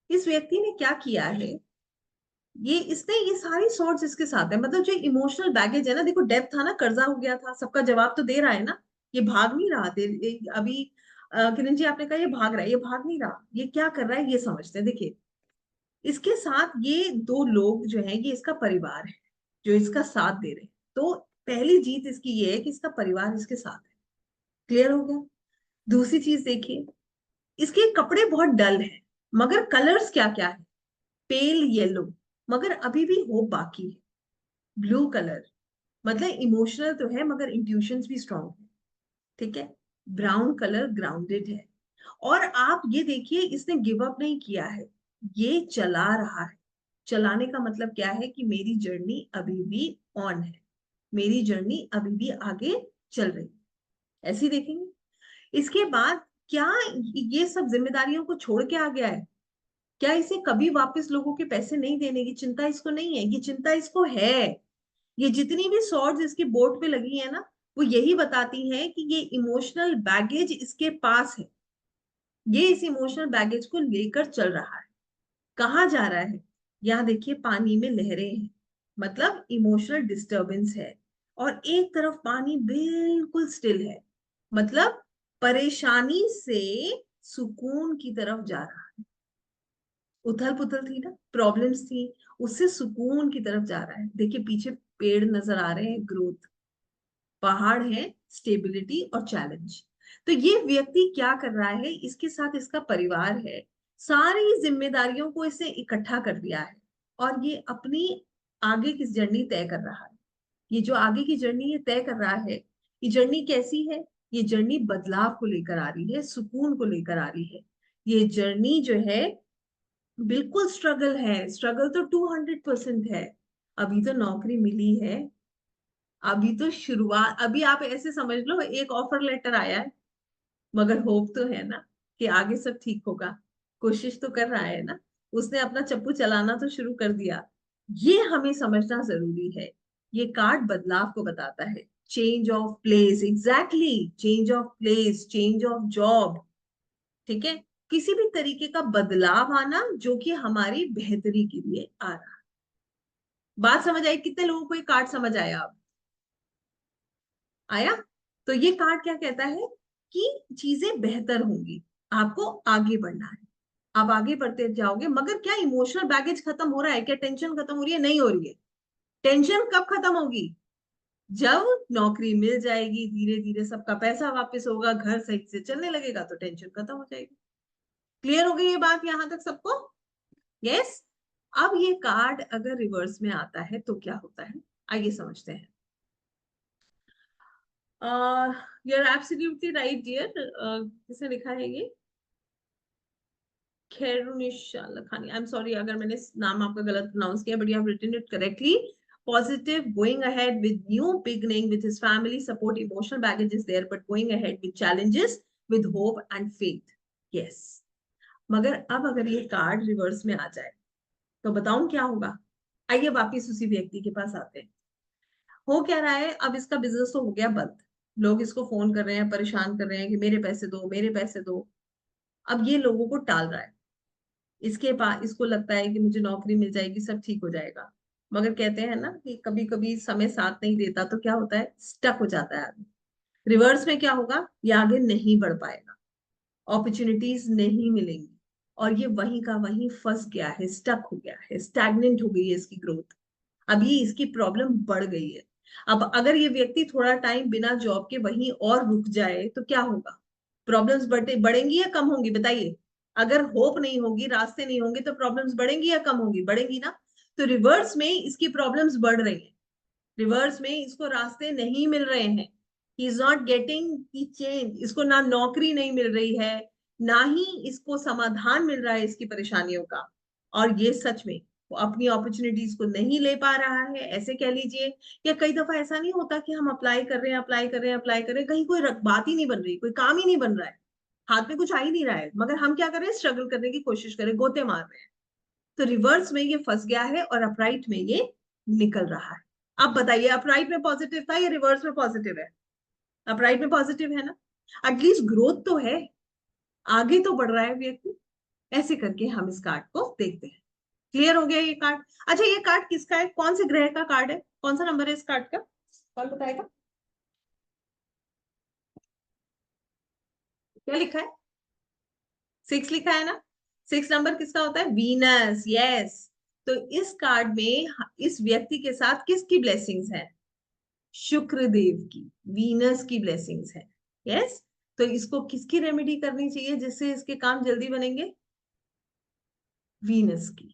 इस व्यक्ति ने क्या किया है, ये इसने ये सारी सॉर्ट्स इसके साथ है, मतलब जो इमोशनल बैगेज है ना, देखो डेब्ट था ना, कर्जा हो गया था, सबका जवाब तो दे रहा है ना, ये भाग नहीं रहा थे अभी। किरण जी आपने कहा ये भाग रहा है, ये भाग नहीं रहा, ये क्या कर रहा है ये समझते हैं। देखिए, इसके साथ ये दो लोग जो है, ये इसका परिवार है, जो इसका साथ दे रहे हैं। तो पहली जीत इसकी ये है कि इसका परिवार इसके साथ है। क्लियर हो गया? दूसरी चीज देखिए, इसके कपड़े बहुत डल हैं, मगर कलर्स क्या क्या है, पेल येलो, मगर अभी भी होप बाकी है। ब्लू कलर, मतलब इमोशनल तो है मगर इंट्यूशंस भी स्ट्रांग है। ठीक है, ब्राउन कलर ग्राउंडेड है। और आप ये देखिए, इसने गिव अप नहीं किया है, ये चला रहा है। चलाने का मतलब क्या है कि मेरी जर्नी अभी भी ऑन है, मेरी जर्नी अभी भी आगे चल रही है। ऐसे ही देखेंगे। इसके बाद क्या ये सब जिम्मेदारियों को छोड़ के आ गया है? क्या इसे कभी वापस लोगों के पैसे नहीं देने की चिंता इसको नहीं है? ये चिंता इसको है। ये जितनी भी सॉर्ड्स इसकी बोर्ड पे लगी है ना, वो यही बताती हैं कि ये इमोशनल बैगेज इसके पास है। ये इस इमोशनल बैगेज को लेकर चल रहा है। कहाँ जा रहा है? यहाँ देखिए, पानी में लहरें हैं, मतलब इमोशनल डिस्टरबेंस है। और एक तरफ पानी बिल्कुल स्टिल है, मतलब परेशानी से सुकून की तरफ जा रहा है। उथल पुथल थी ना, प्रॉब्लम्स थी, उससे सुकून की तरफ जा रहा है। देखिए पीछे पेड़ नजर आ रहे हैं, ग्रोथ, पहाड़ है, स्टेबिलिटी और चैलेंज। तो ये व्यक्ति क्या कर रहा है, इसके साथ इसका परिवार है, सारी जिम्मेदारियों को इसने इकट्ठा कर दिया है, और ये अपनी आगे की जर्नी तय कर रहा है। ये जो आगे की जर्नी ये तय कर रहा है, ये जर्नी कैसी है? ये जर्नी बदलाव को लेकर आ रही है, सुकून को लेकर आ रही है। ये जर्नी जो है, बिल्कुल स्ट्रगल है, स्ट्रगल तो 200% है। अभी तो नौकरी मिली है, अभी तो शुरुआत, अभी आप ऐसे समझ लो एक ऑफर लेटर आया है, मगर होप तो है ना कि आगे सब ठीक होगा। कोशिश तो कर रहा है ना, उसने अपना चप्पू चलाना तो शुरू कर दिया। ये हमें समझना जरूरी है। ये कार्ड बदलाव को बताता है, change of place, exactly, change of place, change of job. ठीक है, किसी भी तरीके का बदलाव आना जो कि हमारी बेहतरी के लिए आ रहा है। बात समझ आई? कितने लोगों को ये कार्ड समझ आया? अब आया? तो ये कार्ड क्या कहता है कि चीजें बेहतर होंगी, आपको आगे बढ़ना है, आप आगे बढ़ते जाओगे। मगर क्या इमोशनल बैगेज खत्म हो रहा है? क्या टेंशन खत्म हो रही है? नहीं हो रही है। टेंशन कब खत्म होगी? जब नौकरी मिल जाएगी, धीरे धीरे सबका पैसा वापस होगा, घर सही से चलने लगेगा, तो टेंशन खत्म हो जाएगी। क्लियर हो गई ये बात यहां तक सबको? यस। अब ये कार्ड अगर रिवर्स में आता है तो क्या होता है, आइए समझते हैं। You are absolutely right dear. किसने लिखा है ये? Khairunisha Lakhani, I am sorry अगर मैंने नाम आपका गलत प्रोनाउंस किया, but you have written it correctly. Positive, going ahead with new beginning with his family support, emotional baggage is there, but going ahead with challenges, with hope and faith. Yes. मगर अब अगर ये card reverse में आ जाए तो बताऊं क्या होगा? आइए वापिस उसी व्यक्ति के पास आते हैं। हो क्या रहा है, अब इसका बिजनेस तो हो गया बंद, लोग इसको फोन कर रहे हैं, परेशान कर रहे हैं कि मेरे पैसे दो, मेरे पैसे दो। अब ये लोगों को टाल रहा है, इसके पास इसको लगता है कि मुझे नौकरी मिल जाएगी, सब ठीक हो जाएगा। मगर कहते हैं ना कि कभी कभी समय साथ नहीं देता, तो क्या होता है, स्टक हो जाता है आदमी। रिवर्स में क्या होगा, ये आगे नहीं बढ़ पाएगा, अपॉर्चुनिटीज नहीं मिलेंगी, और ये वहीं का वहीं फंस गया है, स्टक हो गया है, स्टैग्नेंट हो गई है इसकी ग्रोथ। अब ये इसकी प्रॉब्लम बढ़ गई है। अब अगर ये व्यक्ति थोड़ा टाइम बिना जॉब के वहीं और रुक जाए तो क्या होगा, प्रॉब्लम्स बढ़ेंगी या कम होंगी बताइए। अगर होप नहीं होगी, रास्ते नहीं होंगे, तो प्रॉब्लम्स बढ़ेंगी या कम होंगी, बढ़ेंगी ना। तो रिवर्स में इसकी प्रॉब्लम्स बढ़ रही है, रिवर्स में इसको रास्ते नहीं मिल रहे हैं, he is not getting the change, इसको ना नौकरी नहीं मिल रही है, ना ही इसको समाधान मिल रहा है इसकी परेशानियों का। और ये सच में वो अपनी अपॉर्चुनिटीज को नहीं ले पा रहा है, ऐसे कह लीजिए। या कई दफा ऐसा नहीं होता कि हम अप्लाई कर रहे हैं, अप्लाई कर रहे हैं, अप्लाई कर रहे हैं, कहीं कोई बात ही नहीं बन रही, कोई काम ही नहीं बन रहा है, हाथ में कुछ आ ही नहीं रहा है, मगर हम क्या कर रहे हैं, स्ट्रगल करने की कोशिश करें, गोते मार रहे हैं। तो रिवर्स में ये फंस गया है और अपराइट में ये निकल रहा है। अब बताइए, अपराइट में पॉजिटिव था या रिवर्स में पॉजिटिव है? अपराइट में पॉजिटिव है ना, एटलीस्ट ग्रोथ तो है, आगे तो बढ़ रहा है व्यक्ति। ऐसे करके हम इस कार्ड को देखते हैं। क्लियर हो गया ये कार्ड? अच्छा, ये कार्ड किसका है, कौन से ग्रह का कार्ड है, कौन सा नंबर है इस कार्ड का, कौन बताएगा? क्या लिखा है? 6 लिखा है ना। 6 नंबर किसका होता है, वीनस, यस। तो इस कार्ड में इस व्यक्ति के साथ किसकी ब्लेसिंग्स है, शुक्र देव की, वीनस की ब्लेसिंग्स है। यस। तो इसको किसकी रेमेडी करनी चाहिए जिससे इसके काम जल्दी बनेंगे, वीनस की।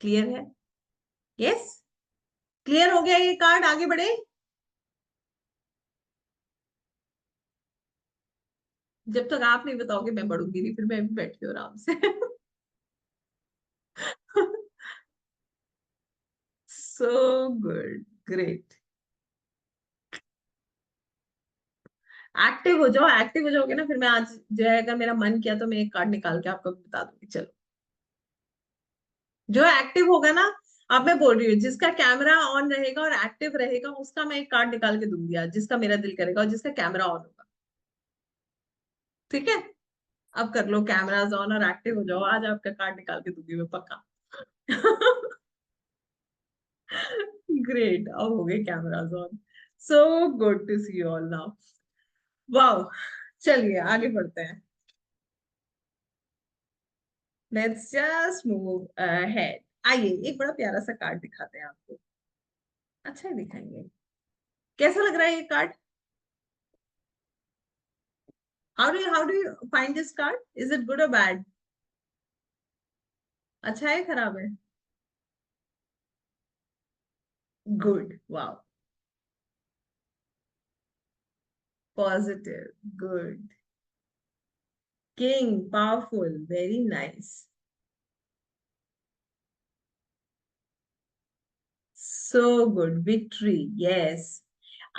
क्लियर है? यस। क्लियर हो गया ये कार्ड, आगे बढ़े। जब तक आप नहीं बताओगे मैं बढ़ूंगी नहीं, फिर मैं भी बैठी हूँ आराम से। So good, great. एक्टिव हो जाओ, एक्टिव हो जाओगे ना, फिर मैं आज जो है, अगर मेरा मन किया तो मैं एक कार्ड निकाल के आपको बता दूंगी, चलो। जो एक्टिव होगा ना, अब मैं बोल रही हूँ, जिसका कैमरा ऑन रहेगा और एक्टिव रहेगा उसका मैं एक कार्ड निकाल के दूंगी आज, जिसका मेरा दिल करेगा, और जिसका कैमरा ऑन होगा। ठीक है? अब कर लो कैमराज ऑन और एक्टिव हो जाओ, आज आपका कार्ड निकाल के दूंगी मैं पक्का। ग्रेट, अब हो गए cameras on. So good to see you all now. Wow. चलिए आगे बढ़ते हैं, लेट्स जस्ट मूव अहेड। आइए एक बड़ा प्यारा सा कार्ड दिखाते हैं आपको, अच्छा ही दिखाएंगे। कैसा लग रहा है ये card? How do you find this card, is it good और बैड? अच्छा है, खराब है? Good, wow. Positive, good. King, powerful, very nice. So good, victory, yes.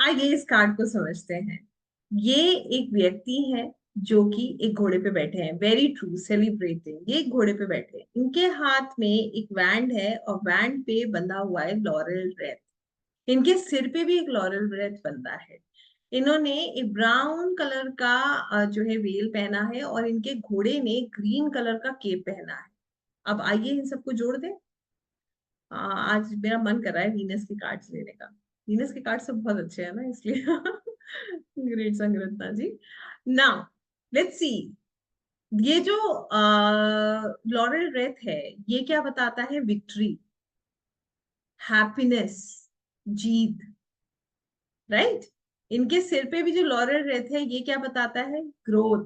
आइए इस कार्ड को समझते हैं। ये एक व्यक्ति है जो कि एक घोड़े पे बैठे हैं, वेरी ट्रू, सेलिब्रेटिंग, ये एक घोड़े पे बैठे हैं, इनके हाथ में एक बैंड है और बैंड पे बंधा हुआ है लॉरेल रेत, इनके सिर पे भी एक लॉरेल रेत बंधा है। इन्होंने एक ब्राउन कलर का जो है वेल पहना है, और इनके घोड़े ने ग्रीन कलर का केप पहना है। अब आइए इन सबको जोड़ दें। आज मेरा मन कर रहा है वीनस की कार्ड्स लेने का, वीनस के कार्ड्स सब बहुत अच्छे हैं ना, इसलिए। Great Sangaratna ji. Now let's see, ये जो लॉरेल रेथ है, ये क्या बताता है, विक्ट्री, हैप्पीनेस, जीत, राइट। इनके सिर पे भी जो लॉरेल रेथ है, ये क्या बताता है, ग्रोथ,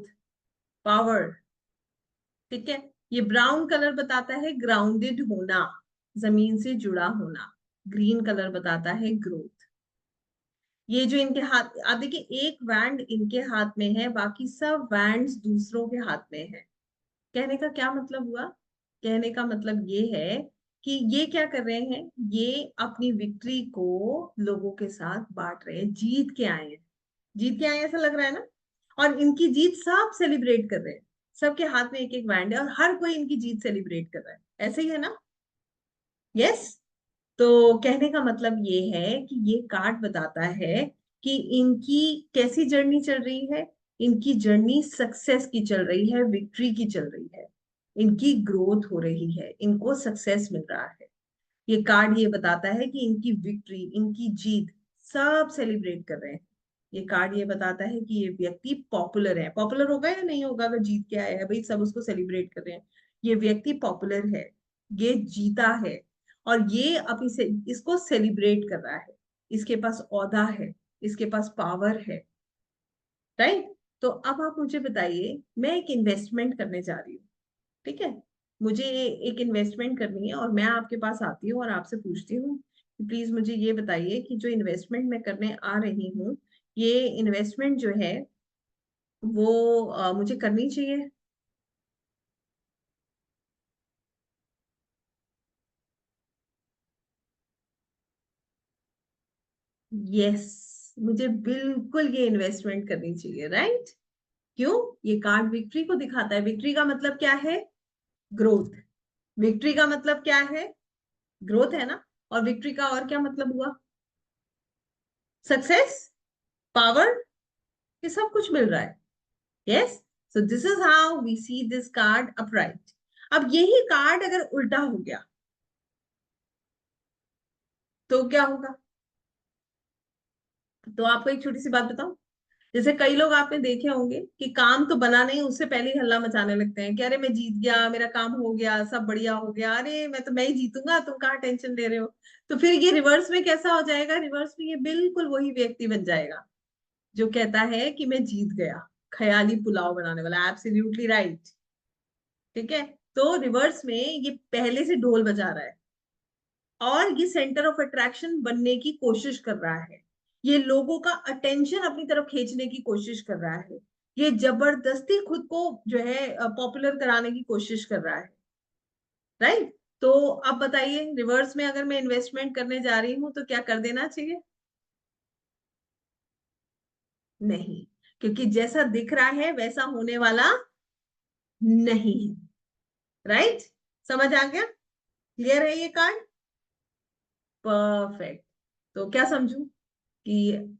पावर। ठीक है। ये ब्राउन कलर बताता है ग्राउंडेड होना, जमीन से जुड़ा होना। ग्रीन कलर बताता है ग्रोथ। ये जो इनके हाथ, आप देखिए एक वैंड इनके हाथ में है, बाकी सब वैंड्स दूसरों के हाथ में है। कहने का क्या मतलब हुआ, कहने का मतलब ये है कि ये क्या कर रहे हैं, ये अपनी विक्ट्री को लोगों के साथ बांट रहे हैं, जीत के आए हैं, जीत के आए हैं, ऐसा लग रहा है ना। और इनकी जीत सब सेलिब्रेट कर रहे हैं, सबके हाथ में एक एक बैंड है और हर कोई इनकी जीत सेलिब्रेट कर रहा है, ऐसे ही है ना। यस। तो कहने का मतलब ये है कि ये कार्ड बताता है कि इनकी कैसी जर्नी चल रही है, इनकी जर्नी सक्सेस की चल रही है, विक्ट्री की चल रही है, इनकी ग्रोथ हो रही है, इनको सक्सेस मिल रहा है। ये कार्ड ये बताता है कि इनकी विक्ट्री, इनकी जीत सब सेलिब्रेट कर रहे हैं। ये कार्ड ये बताता है कि ये व्यक्ति पॉपुलर है। पॉपुलर होगा या नहीं होगा अगर जीत के आया है? भाई सब उसको सेलिब्रेट कर रहे हैं। ये व्यक्ति पॉपुलर है, ये जीता है, और ये अपनी से इसको सेलिब्रेट कर रहा है। इसके पास औहदा है, इसके पास पावर है, राइट? तो अब आप मुझे बताइए, मैं एक इन्वेस्टमेंट करने जा रही हूँ, ठीक है? मुझे एक इन्वेस्टमेंट करनी है और मैं आपके पास आती हूँ और आपसे पूछती हूँ कि प्लीज मुझे ये बताइए कि जो इन्वेस्टमेंट मैं करने आ रही हूँ, ये इन्वेस्टमेंट जो है वो मुझे करनी चाहिए? यस, मुझे बिल्कुल ये इन्वेस्टमेंट करनी चाहिए, राइट? क्यों? ये कार्ड विक्ट्री को दिखाता है। विक्ट्री का मतलब क्या है? ग्रोथ। विक्ट्री का मतलब क्या है? ग्रोथ है ना? और विक्ट्री का और क्या मतलब हुआ? सक्सेस, पावर, ये सब कुछ मिल रहा है। Yes, so this is how we see this card upright. अब यही कार्ड अगर उल्टा हो गया तो क्या होगा? तो आपको एक छोटी सी बात बताऊं। जैसे कई लोग आपने देखे होंगे कि काम तो बना नहीं, उससे पहले ही हल्ला मचाने लगते हैं कि अरे मैं जीत गया, मेरा काम हो गया, सब बढ़िया हो गया, अरे मैं ही जीतूंगा, तुम कहाँ टेंशन ले रहे हो। तो फिर ये रिवर्स में कैसा हो जाएगा? रिवर्स में ये बिल्कुल वही व्यक्ति बन जाएगा जो कहता है कि मैं जीत गया, ख्याली पुलाव बनाने वाला। एब्सोल्युटली राइट, ठीक है? तो रिवर्स में ये पहले से ढोल बजा रहा है और ये सेंटर ऑफ अट्रैक्शन बनने की कोशिश कर रहा है। ये लोगों का अटेंशन अपनी तरफ खींचने की कोशिश कर रहा है। ये जबरदस्ती खुद को जो है पॉपुलर कराने की कोशिश कर रहा है, राइट? तो अब बताइए, रिवर्स में अगर मैं इन्वेस्टमेंट करने जा रही हूं तो क्या कर देना चाहिए? नहीं, क्योंकि जैसा दिख रहा है वैसा होने वाला नहीं है, राइट? समझ आ गया? क्लियर है ये कार्ड? परफेक्ट। तो क्या समझू कि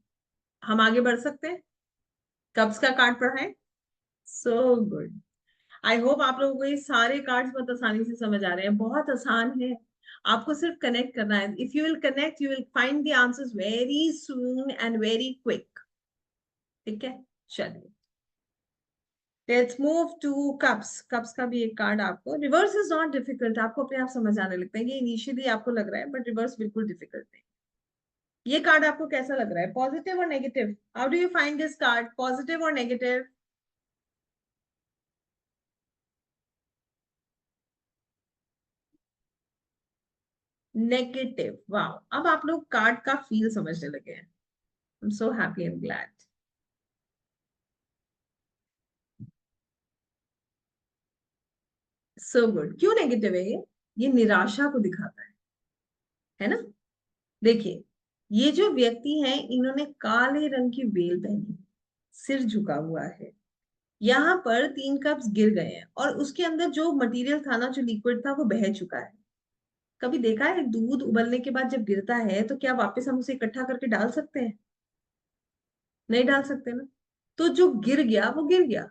हम आगे बढ़ सकते हैं? कब्ज का कार्ड पढ़ा है? So good. आई होप आप लोगों को ये सारे कार्ड्स बहुत आसानी से समझ आ रहे हैं। बहुत आसान है, आपको सिर्फ कनेक्ट करना है। If you will connect you will find the answers very soon and very quick, ठीक है? चलिए, let's move two cups. Cups का भी एक कार्ड आपको, रिवर्स इज नॉट डिफिकल्ट, आपको अपने आप समझ आने लगता है। ये इनिशियली आपको लग रहा है बट रिवर्स बिल्कुल डिफिकल्ट नहीं। ये कार्ड आपको कैसा लग रहा है? पॉजिटिव और negative? How do you find this card, positive और नेगेटिव? नेगेटिव, वाह! अब आप लोग कार्ड का फील समझने लगे हैं। I am so happy and glad. So good. क्यों नेगेटिव है ये निराशा को दिखाता है ना? देखिए, ये जो व्यक्ति हैं इन्होंने काले रंग की वेल पहनी, सिर झुका हुआ है। यहाँ पर 3 कप्स गिर गए हैं और उसके अंदर जो मटेरियल था ना, जो लिक्विड था, वो बह चुका है। कभी देखा है दूध उबलने के बाद जब गिरता है तो क्या वापस हम उसे इकट्ठा करके डाल सकते हैं? नहीं डाल सकते ना। तो जो गिर गया वो गिर गया।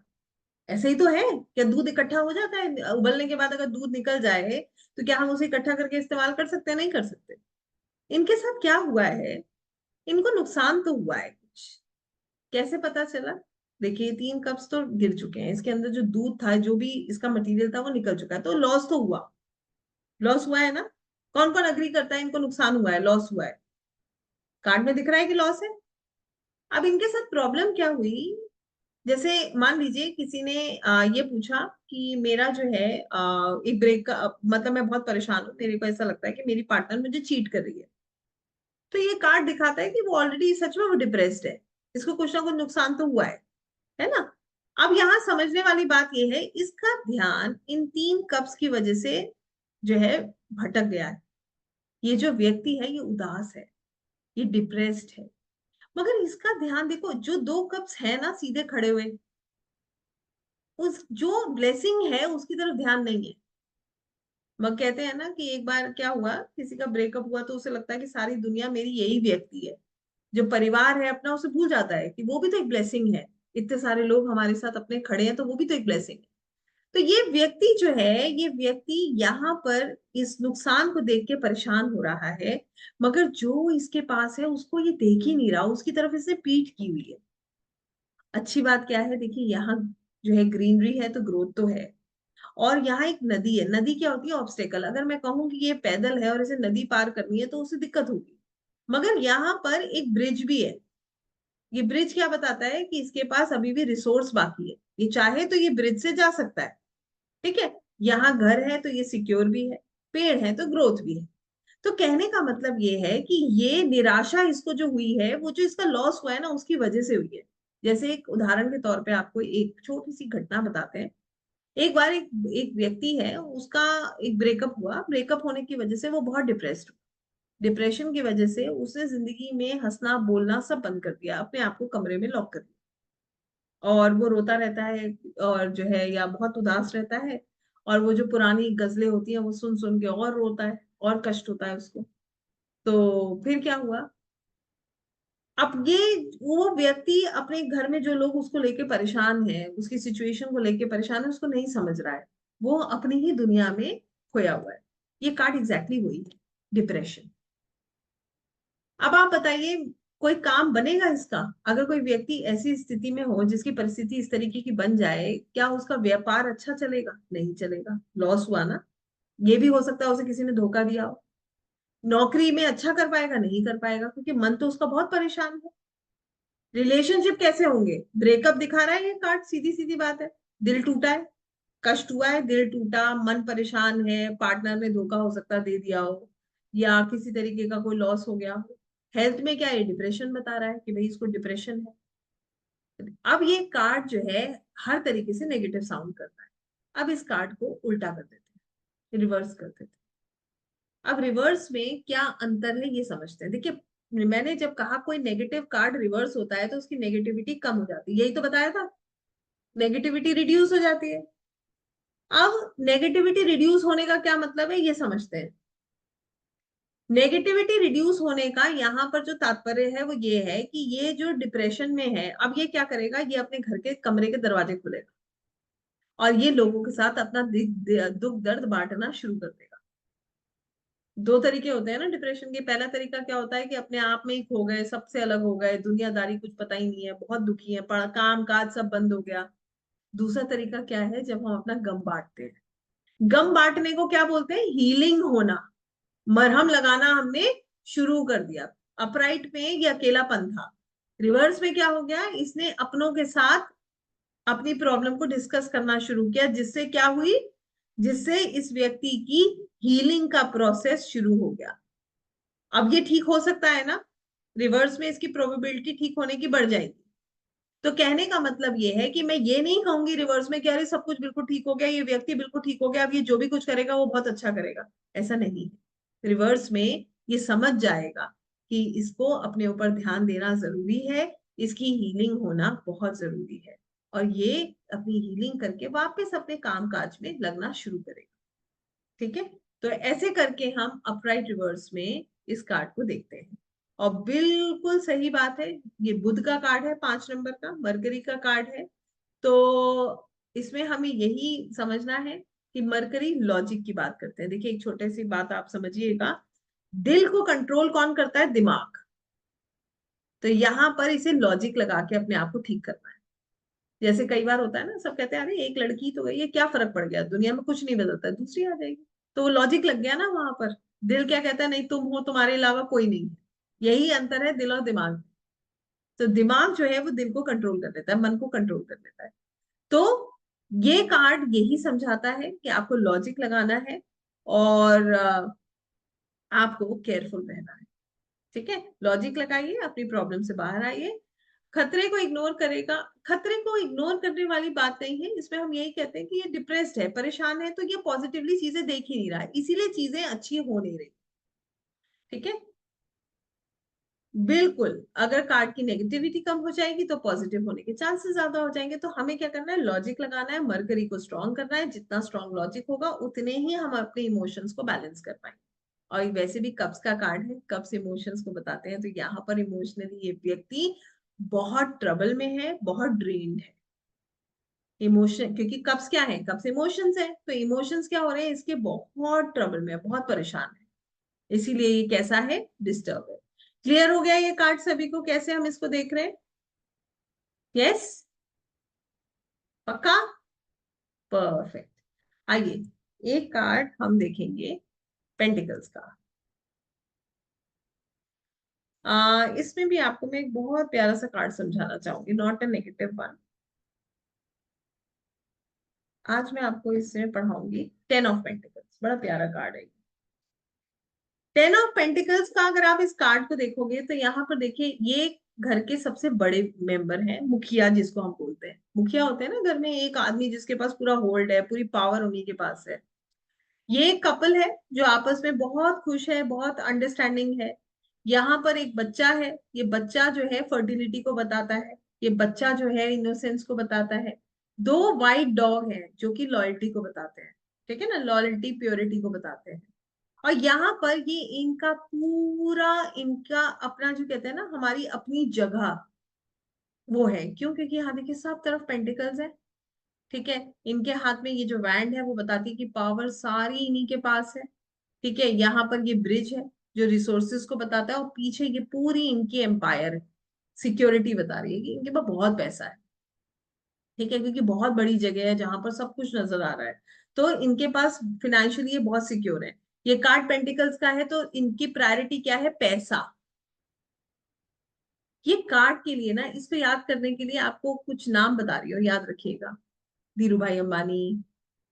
ऐसे ही तो है। क्या दूध इकट्ठा हो जाता है उबलने के बाद? अगर दूध निकल जाए तो क्या हम उसे इकट्ठा करके इस्तेमाल कर सकते हैं? नहीं कर सकते। इनके साथ क्या हुआ है? इनको नुकसान तो हुआ है कुछ। कैसे पता चला? देखिए, 3 कप्स तो गिर चुके हैं, इसके अंदर जो दूध था, जो भी इसका मटेरियल था, वो निकल चुका है, तो लॉस तो हुआ। लॉस हुआ है ना? कौन कौन अग्री करता है इनको नुकसान हुआ है, लॉस हुआ है? कार्ड में दिख रहा है कि लॉस है। अब इनके साथ प्रॉब्लम क्या हुई? जैसे मान लीजिए किसी ने ये पूछा कि मेरा जो है एक ब्रेक का मतलब मैं बहुत परेशान हूँ, मेरे को ऐसा लगता है कि मेरी पार्टनर मुझे चीट कर रही है। तो ये कार्ड दिखाता है कि वो ऑलरेडी सच में वो डिप्रेस्ड है, इसको कुछ ना कुछ नुकसान तो हुआ है ना? अब यहाँ समझने वाली बात ये है, इसका ध्यान इन 3 कप्स की वजह से जो है भटक गया है। ये जो व्यक्ति है ये उदास है, ये डिप्रेस्ड है। मगर इसका ध्यान देखो, जो 2 कप्स है ना सीधे खड़े हुए, उस जो ब्लेसिंग है उसकी तरफ ध्यान नहीं है। मगर कहते हैं ना कि एक बार क्या हुआ, किसी का ब्रेकअप हुआ तो उसे लगता है कि सारी दुनिया मेरी यही व्यक्ति है। जो परिवार है अपना, उसे भूल जाता है कि वो भी तो एक ब्लेसिंग है। इतने सारे लोग हमारे साथ अपने खड़े हैं तो वो भी तो एक ब्लेसिंग है। तो ये व्यक्ति जो है, ये व्यक्ति यहाँ पर इस नुकसान को देख के परेशान हो रहा है, मगर जो इसके पास है उसको ये देख ही नहीं रहा, उसकी तरफ इसने पीठ की हुई है। अच्छी बात क्या है, देखिए यहाँ जो है ग्रीनरी है तो ग्रोथ तो है। और यहाँ एक नदी है, नदी क्या होती है, ऑब्स्टेकल। अगर मैं कहूँ कि ये पैदल है और इसे नदी पार करनी है तो उसे दिक्कत होगी, मगर यहाँ पर एक ब्रिज भी है। ये ब्रिज क्या बताता है कि इसके पास अभी भी रिसोर्स बाकी है, ये चाहे तो ये ब्रिज से जा सकता है। ठीक है, यहाँ घर है तो ये सिक्योर भी है, पेड़ है तो ग्रोथ भी है। तो कहने का मतलब ये है कि ये निराशा इसको जो हुई है, वो जो इसका लॉस हुआ है ना, उसकी वजह से हुई है। जैसे एक उदाहरण के तौर पे आपको एक छोटी सी घटना बताते हैं। एक बार एक एक व्यक्ति है, उसका एक ब्रेकअप हुआ। ब्रेकअप होने की वजह से वो बहुत डिप्रेस्ड हुआ। डिप्रेशन की वजह से उसने जिंदगी में हंसना बोलना सब बंद कर दिया, अपने आप को कमरे में लॉक कर दिया, और वो रोता रहता है, और जो है या बहुत उदास रहता है। और वो जो पुरानी गजलें होती हैं वो सुन सुन के और रोता है, और कष्ट होता है उसको। तो फिर क्या हुआ, अब ये वो व्यक्ति अपने घर में जो लोग उसको लेके परेशान है, उसकी सिचुएशन को लेके परेशान है, उसको नहीं समझ रहा है। वो अपनी ही दुनिया में खोया हुआ है। ये कार्ड एग्जैक्टली वही है, डिप्रेशन। अब आप बताइए, कोई काम बनेगा इसका? अगर कोई व्यक्ति ऐसी स्थिति में हो जिसकी परिस्थिति इस तरीके की बन जाए, क्या उसका व्यापार अच्छा चलेगा? नहीं चलेगा, लॉस हुआ ना। ये भी हो सकता है उसे किसी ने धोखा दिया हो। नौकरी में अच्छा कर पाएगा? नहीं कर पाएगा, क्योंकि मन तो उसका बहुत परेशान है। रिलेशनशिप कैसे होंगे? ब्रेकअप दिखा रहा है ये कार्ड, सीधी सीधी बात है। दिल टूटा है, कष्ट हुआ है, दिल टूटा, मन परेशान है, पार्टनर ने धोखा हो सकता है दे दिया हो, या किसी तरीके का कोई लॉस हो गया हो। हेल्थ में क्या है, डिप्रेशन बता रहा है कि भाई इसको डिप्रेशन है। अब ये कार्ड जो है हर तरीके से नेगेटिव साउंड करता है। अब इस कार्ड को उल्टा कर देते हैं, रिवर्स कर देते हैं। अब रिवर्स में क्या अंतर है ये समझते हैं। देखिए, मैंने जब कहा कोई नेगेटिव कार्ड रिवर्स होता है तो उसकी नेगेटिविटी कम हो जाती है, यही तो बताया था। नेगेटिविटी रिड्यूस हो जाती है। अब नेगेटिविटी रिड्यूस होने का क्या मतलब है ये समझते हैं। नेगेटिविटी रिड्यूस होने का यहाँ पर जो तात्पर्य है वो ये है कि ये जो डिप्रेशन में है, अब ये क्या करेगा, ये अपने घर के कमरे के दरवाजे खोलेगा और ये लोगों के साथ अपना दुख दर्द बांटना शुरू कर देगा। दो तरीके होते हैं ना डिप्रेशन के। पहला तरीका क्या होता है कि अपने आप में ही खो गए, सबसे अलग हो गए, दुनियादारी कुछ पता ही नहीं है, बहुत दुखी है, पढ़ा काम काज सब बंद हो गया। दूसरा तरीका क्या है, जब हम अपना गम बांटते हैं। गम बांटने को क्या बोलते हैं, हीलिंग होना। मरहम लगाना हमने शुरू कर दिया। अपराइट में ये अकेलापन था, रिवर्स में क्या हो गया, इसने अपनों के साथ अपनी प्रॉब्लम को डिस्कस करना शुरू किया, जिससे क्या हुई, जिससे इस व्यक्ति की हीलिंग का प्रोसेस शुरू हो गया। अब ये ठीक हो सकता है ना, रिवर्स में इसकी प्रोबेबिलिटी ठीक होने की बढ़ जाएगी। तो कहने का मतलब ये है कि मैं ये नहीं कहूंगी रिवर्स में कि अरे सब कुछ बिल्कुल ठीक हो गया, ये व्यक्ति बिल्कुल ठीक हो गया, अब ये जो भी कुछ करेगा वो बहुत अच्छा करेगा। ऐसा नहीं है। रिवर्स में ये समझ जाएगा कि इसको अपने ऊपर ध्यान देना जरूरी है, इसकी हीलिंग होना बहुत जरूरी है, और ये अपनी हीलिंग करके वापस अपने काम काज में लगना शुरू करेगा। ठीक है, तो ऐसे करके हम अपराइट रिवर्स में इस कार्ड को देखते हैं। और बिल्कुल सही बात है, ये बुध का कार्ड है, 5 नंबर का मरकरी का कार्ड है। तो इसमें हमें यही समझना है कि मरकरी लॉजिक की बात करते हैं। देखिए, एक छोटी सी बात आप समझिएगा, दिल को कंट्रोल कौन करता है, दिमाग। तो यहाँ पर इसे लॉजिक लगा के अपने आप को ठीक करना है। जैसे कई बार होता है ना, सब कहते हैं अरे एक लड़की तो गई है, क्या फर्क पड़ गया, दुनिया में कुछ नहीं बदलता है, दूसरी आ जाएगी। तो वो लॉजिक लग गया ना वहां पर। दिल क्या कहता है, नहीं तुम हो, तुम्हारे अलावा कोई नहीं है। यही अंतर है दिल और दिमाग में। तो दिमाग जो है वो दिल को कंट्रोल कर लेता है, मन को कंट्रोल कर लेता है। तो ये कार्ड यही समझाता है कि आपको लॉजिक लगाना है, और आपको केयरफुल रहना है। ठीक है, लॉजिक लगाइए, अपनी प्रॉब्लम से बाहर आइए। खतरे को इग्नोर करेगा, खतरे को इग्नोर करने वाली बात नहीं है इसमें। हम यही कहते हैं कि ये डिप्रेस्ड है, परेशान है, तो ये पॉजिटिवली चीजें देख ही नहीं रहा है, इसीलिए चीजें अच्छी हो नहीं रही। ठीक है, बिल्कुल। अगर कार्ड की नेगेटिविटी कम हो जाएगी तो पॉजिटिव होने के चांसेस ज्यादा हो जाएंगे। तो हमें क्या करना है, लॉजिक लगाना है, मरकरी को स्ट्रॉन्ग करना है। जितना स्ट्रॉन्ग लॉजिक होगा उतने ही हम अपने इमोशंस को बैलेंस कर पाएंगे। और वैसे भी कब्ज का कार्ड है, कब्ज इमोशंस को बताते हैं, तो यहाँ पर इमोशनली ये व्यक्ति बहुत ट्रबल में है, बहुत ड्रेन्ड है। इमोशन, क्योंकि कप्स क्या है, कप्स इमोशंस है, तो इमोशंस क्या हो रहे हैं इसके, बहुत ट्रबल में है, बहुत परेशान है, इसीलिए ये कैसा है, डिस्टर्ब है। क्लियर हो गया ये कार्ड सभी को, कैसे हम इसको देख रहे हैं? यस, पक्का, परफेक्ट। आइए एक कार्ड हम देखेंगे पेंटिकल्स का। इसमें भी आपको मैं एक बहुत प्यारा सा कार्ड समझाना चाहूंगी, नॉट अ नेगेटिव वन। आज मैं आपको इसमें पढ़ाऊंगी 10 ऑफ पेंटिकल्स, बड़ा प्यारा कार्ड है। 10 ऑफ पेंटिकल्स का अगर आप इस कार्ड को देखोगे तो यहाँ पर देखिए, ये घर के सबसे बड़े मेंबर हैं, मुखिया जिसको हम बोलते हैं। मुखिया होते हैं ना घर में, एक आदमी जिसके पास पूरा होल्ड है, पूरी पावर उन्हीं के पास है। ये एक कपल है जो आपस में बहुत खुश है, बहुत अंडरस्टैंडिंग है। यहाँ पर एक बच्चा है, ये बच्चा जो है फर्टिलिटी को बताता है, ये बच्चा जो है इनोसेंस को बताता है। दो वाइट डॉग हैं जो कि लॉयल्टी को बताते हैं, ठीक है ना, लॉयल्टी प्योरिटी को बताते हैं। और यहाँ पर ये इनका पूरा, इनका अपना जो कहते हैं ना, हमारी अपनी जगह वो है। क्यों? क्योंकि यहाँ देखिए सब तरफ पेंटिकल्स है, ठीक है। इनके हाथ में ये जो वैंड है वो बताती है कि पावर सारी इन्हीं के पास है, ठीक है। यहाँ पर ये ब्रिज है जो रिसोर्सेज को बताता है, और पीछे ये पूरी इनकी एम्पायर है, सिक्योरिटी बता रही है कि इनके पास बहुत पैसा है, ठीक है, क्योंकि बहुत बड़ी जगह है जहां पर सब कुछ नजर आ रहा है। तो इनके पास फिनेंशियली ये बहुत सिक्योर है। ये कार्ड पेंटिकल्स का है, तो इनकी प्रायोरिटी क्या है, पैसा। ये कार्ड के लिए ना, इसको याद करने के लिए आपको कुछ नाम बता रही हूँ, याद रखिएगा। धीरू भाई अंबानी,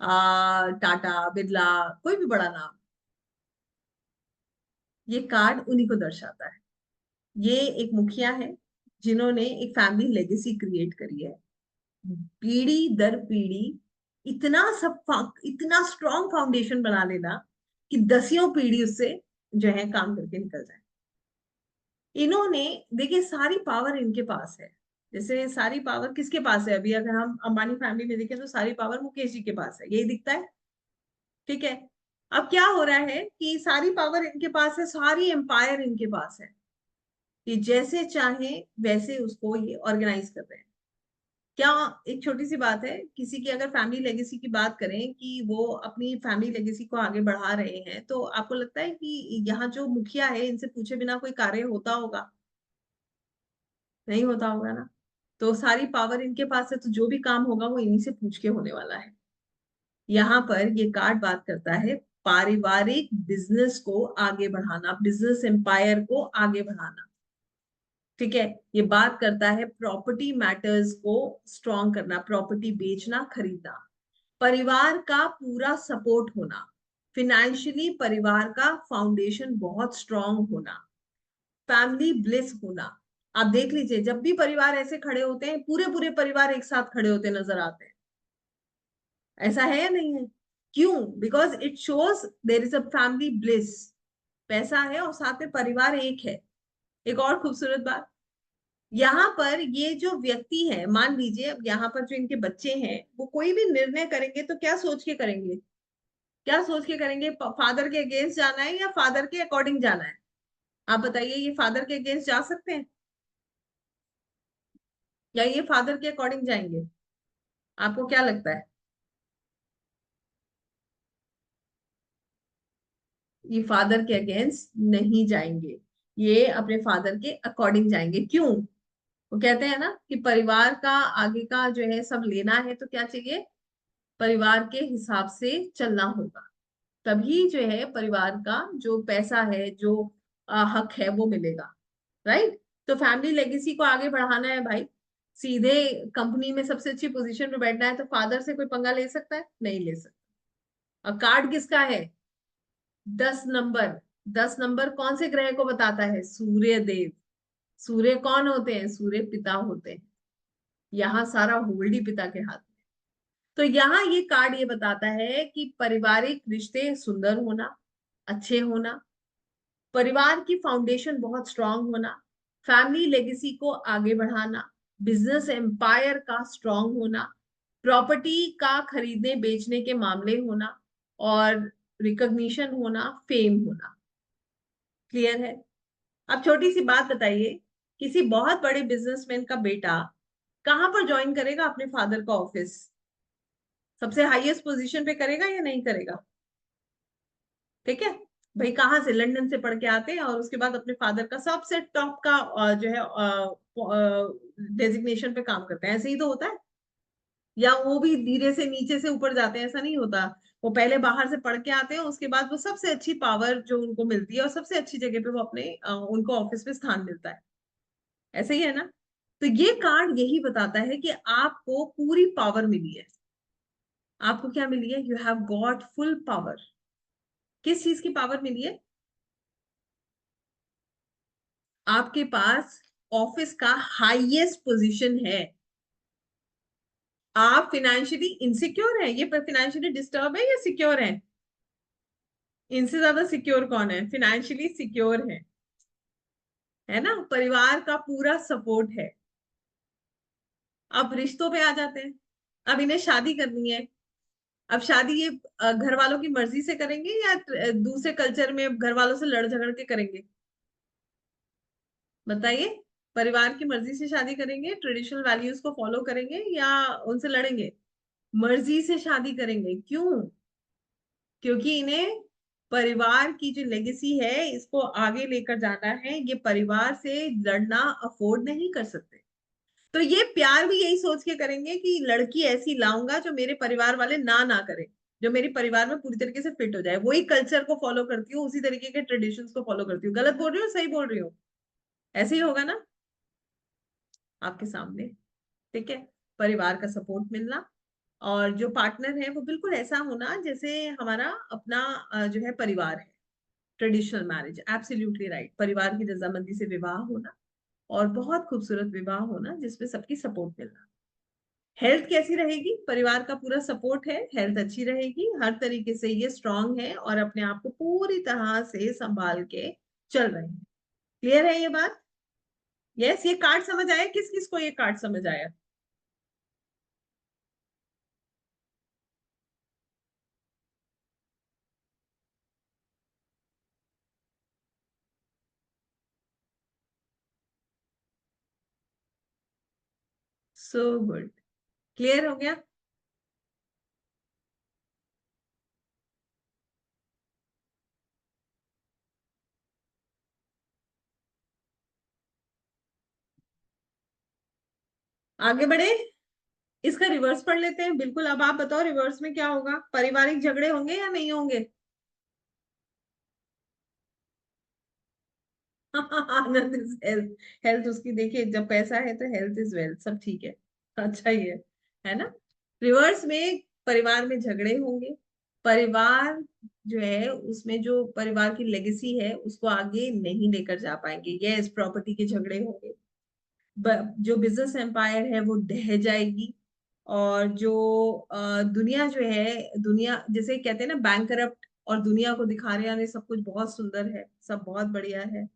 टाटा, बिरला, कोई भी बड़ा नाम, ये कार्ड उन्हीं को दर्शाता है। ये एक मुखिया है जिन्होंने एक फैमिली लेगेसी क्रिएट करी है, पीढ़ी दर पीढ़ी। इतना स्ट्रॉन्ग फाउंडेशन बना लेना कि दसियों पीढ़ी उससे जो है काम करके निकल जाए। इन्होंने, देखिए सारी पावर इनके पास है। जैसे सारी पावर किसके पास है, अभी अगर हम अंबानी फैमिली में देखें तो सारी पावर मुकेश जी के पास है, यही दिखता है, ठीक है। अब क्या हो रहा है कि सारी पावर इनके पास है, सारी एम्पायर इनके पास है, कि जैसे चाहे वैसे उसको ये ऑर्गेनाइज कर रहे हैं। क्या, एक छोटी सी बात है, किसी की अगर फैमिली लेगेसी की बात करें कि वो अपनी फैमिली लेगेसी को आगे बढ़ा रहे हैं, तो आपको लगता है कि यहाँ जो मुखिया है इनसे पूछे बिना कोई कार्य होता होगा? नहीं होता होगा ना। तो सारी पावर इनके पास है, तो जो भी काम होगा वो इन्हीं से पूछ के होने वाला है। यहाँ पर ये कार्ड बात करता है पारिवारिक बिजनेस को आगे बढ़ाना, बिजनेस एम्पायर को आगे बढ़ाना, ठीक है। ये बात करता है प्रॉपर्टी मैटर्स को स्ट्रॉन्ग करना, प्रॉपर्टी बेचना खरीदना, परिवार का पूरा सपोर्ट होना, फिनेंशियली परिवार का फाउंडेशन बहुत स्ट्रॉन्ग होना, फैमिली ब्लिस होना। आप देख लीजिए, जब भी परिवार ऐसे खड़े होते हैं, पूरे पूरे परिवार एक साथ खड़े होते नजर आते हैं, ऐसा है या नहीं है? क्यों? Because it shows there is a family bliss. पैसा है और साथ में परिवार एक है। एक और खूबसूरत बात, यहाँ पर ये जो व्यक्ति है, मान लीजिए अब यहाँ पर जो इनके बच्चे हैं, वो कोई भी निर्णय करेंगे तो क्या सोच के करेंगे, क्या सोच के करेंगे? फादर के अगेंस्ट जाना है या फादर के अकॉर्डिंग जाना है? आप बताइए, ये फादर के अगेंस्ट जा सकते हैं या ये फादर के अकॉर्डिंग जाएंगे? आपको क्या लगता है? ये फादर के अगेंस्ट नहीं जाएंगे, ये अपने फादर के अकॉर्डिंग जाएंगे। क्यों? वो कहते हैं ना कि परिवार का आगे का जो है सब लेना है, तो क्या चाहिए, परिवार के हिसाब से चलना होगा, तभी जो है परिवार का जो पैसा है, जो हक है वो मिलेगा, राइट। तो फैमिली लेगेसी को आगे बढ़ाना है भाई, सीधे कंपनी में सबसे अच्छी पोजीशन पे बैठना है, तो फादर से कोई पंगा ले सकता है? नहीं ले सकता। अब कार्ड किसका है? 10 नंबर। 10 नंबर कौन से ग्रह को बताता है? सूर्य देव। सूर्य कौन होते हैं? सूर्य पिता होते हैं। यहाँ सारा होल्ड ही पिता के हाथ में। तो यहाँ ये कार्ड ये बताता है कि पारिवारिक रिश्ते सुंदर होना, अच्छे होना, परिवार की फाउंडेशन बहुत स्ट्रांग होना, फैमिली लेगेसी को आगे बढ़ाना, बिजनेस एम्पायर का स्ट्रांग होना, प्रॉपर्टी का खरीदने बेचने के मामले होना, और रिकॉग्निशन होना, फेम होना। क्लियर है? अब छोटी सी बात बताइए, किसी बहुत बड़े बिजनेसमैन का बेटा कहां पर ज्वाइन करेगा अपने फादर का ऑफिस? सबसे हाईएस्ट पोजीशन पे करेगा या नहीं करेगा? ठीक है भाई, कहाँ से? लंदन से पढ़ के आते हैं और उसके बाद अपने फादर का सबसे टॉप का जो है डेजिग्नेशन पे काम करते हैं, ऐसे ही तो होता है। या वो भी धीरे से नीचे से ऊपर जाते हैं, ऐसा नहीं होता। वो पहले बाहर से पढ़ के आते हैं, उसके बाद वो सबसे अच्छी पावर जो उनको मिलती है और सबसे अच्छी जगह पे वो अपने उनको ऑफिस में स्थान मिलता है। ऐसे ही है ना? तो ये कार्ड यही बताता है कि आपको पूरी पावर मिली है। आपको क्या मिली है? You have got full power. किस चीज की पावर मिली है? आपके पास ऑफिस का हाईएस्ट पोजीशन है। आप फिनेंशियली इनसिक्योर है, ये पर फिनेंशियली डिस्टर्ब है या सिक्योर है? इनसे ज्यादा सिक्योर कौन है? फिनेंशियली सिक्योर है ना? परिवार का पूरा सपोर्ट है। अब रिश्तों पे आ जाते हैं। अब इन्हें शादी करनी है। अब शादी ये घर वालों की मर्जी से करेंगे या दूसरे कल्चर में घर वालों से लड़ झगड़ के करेंगे? बताइए। परिवार की मर्जी से शादी करेंगे, ट्रेडिशनल वैल्यूज को फॉलो करेंगे या उनसे लड़ेंगे? मर्जी से शादी करेंगे। क्यों? क्योंकि इन्हें परिवार की जो लेगेसी है इसको आगे लेकर जाना है। ये परिवार से लड़ना अफोर्ड नहीं कर सकते। तो ये प्यार भी यही सोच के करेंगे कि लड़की ऐसी लाऊंगा जो मेरे परिवार वाले ना करें, जो मेरे परिवार में पूरी तरीके से फिट हो जाए। वही कल्चर को फॉलो करती हूँ, उसी तरीके के ट्रेडिशंस को फॉलो करती हूँ। गलत बोल रही हूँ, सही बोल रही हूँ? ऐसे ही होगा ना आपके सामने। ठीक है। परिवार का सपोर्ट मिलना, और जो पार्टनर है वो बिल्कुल ऐसा होना जैसे हमारा अपना जो है परिवार है। Traditional marriage, absolutely right. परिवार की रजामंदी से विवाह होना, और बहुत खूबसूरत विवाह होना जिसमें सबकी सपोर्ट मिलना। हेल्थ कैसी रहेगी? परिवार का पूरा सपोर्ट है, हेल्थ अच्छी रहेगी, हर तरीके से ये स्ट्रांग है और अपने आप को पूरी तरह से संभाल के चल रहे हैं। क्लियर है ये बात? यस। ये कार्ड समझ आया? किस किस को ये कार्ड समझ आया? So good. क्लियर हो गया? आगे बढ़े। इसका रिवर्स पढ़ लेते हैं। बिल्कुल। अब आप बताओ रिवर्स में क्या होगा? पारिवारिक झगड़े होंगे या नहीं होंगे? आनंद इज हेल्थ। हेल्थ उसकी देखिए, जब पैसा है तो हेल्थ इज वेल्थ, सब ठीक है। अच्छा ही है ना? रिवर्स में परिवार में झगड़े होंगे। परिवार जो है उसमें जो परिवार की लेगेसी है उसको आगे नहीं लेकर जा पाएंगे। यस, प्रॉपर्टी के झगड़े होंगे। जो बिजनेस एम्पायर है वो ढह जाएगी। और जो दुनिया जो है, दुनिया जैसे कहते हैं ना बैंक, और दुनिया को दिखा रहे हैं सब कुछ बहुत सुंदर है, सब बहुत बढ़िया है।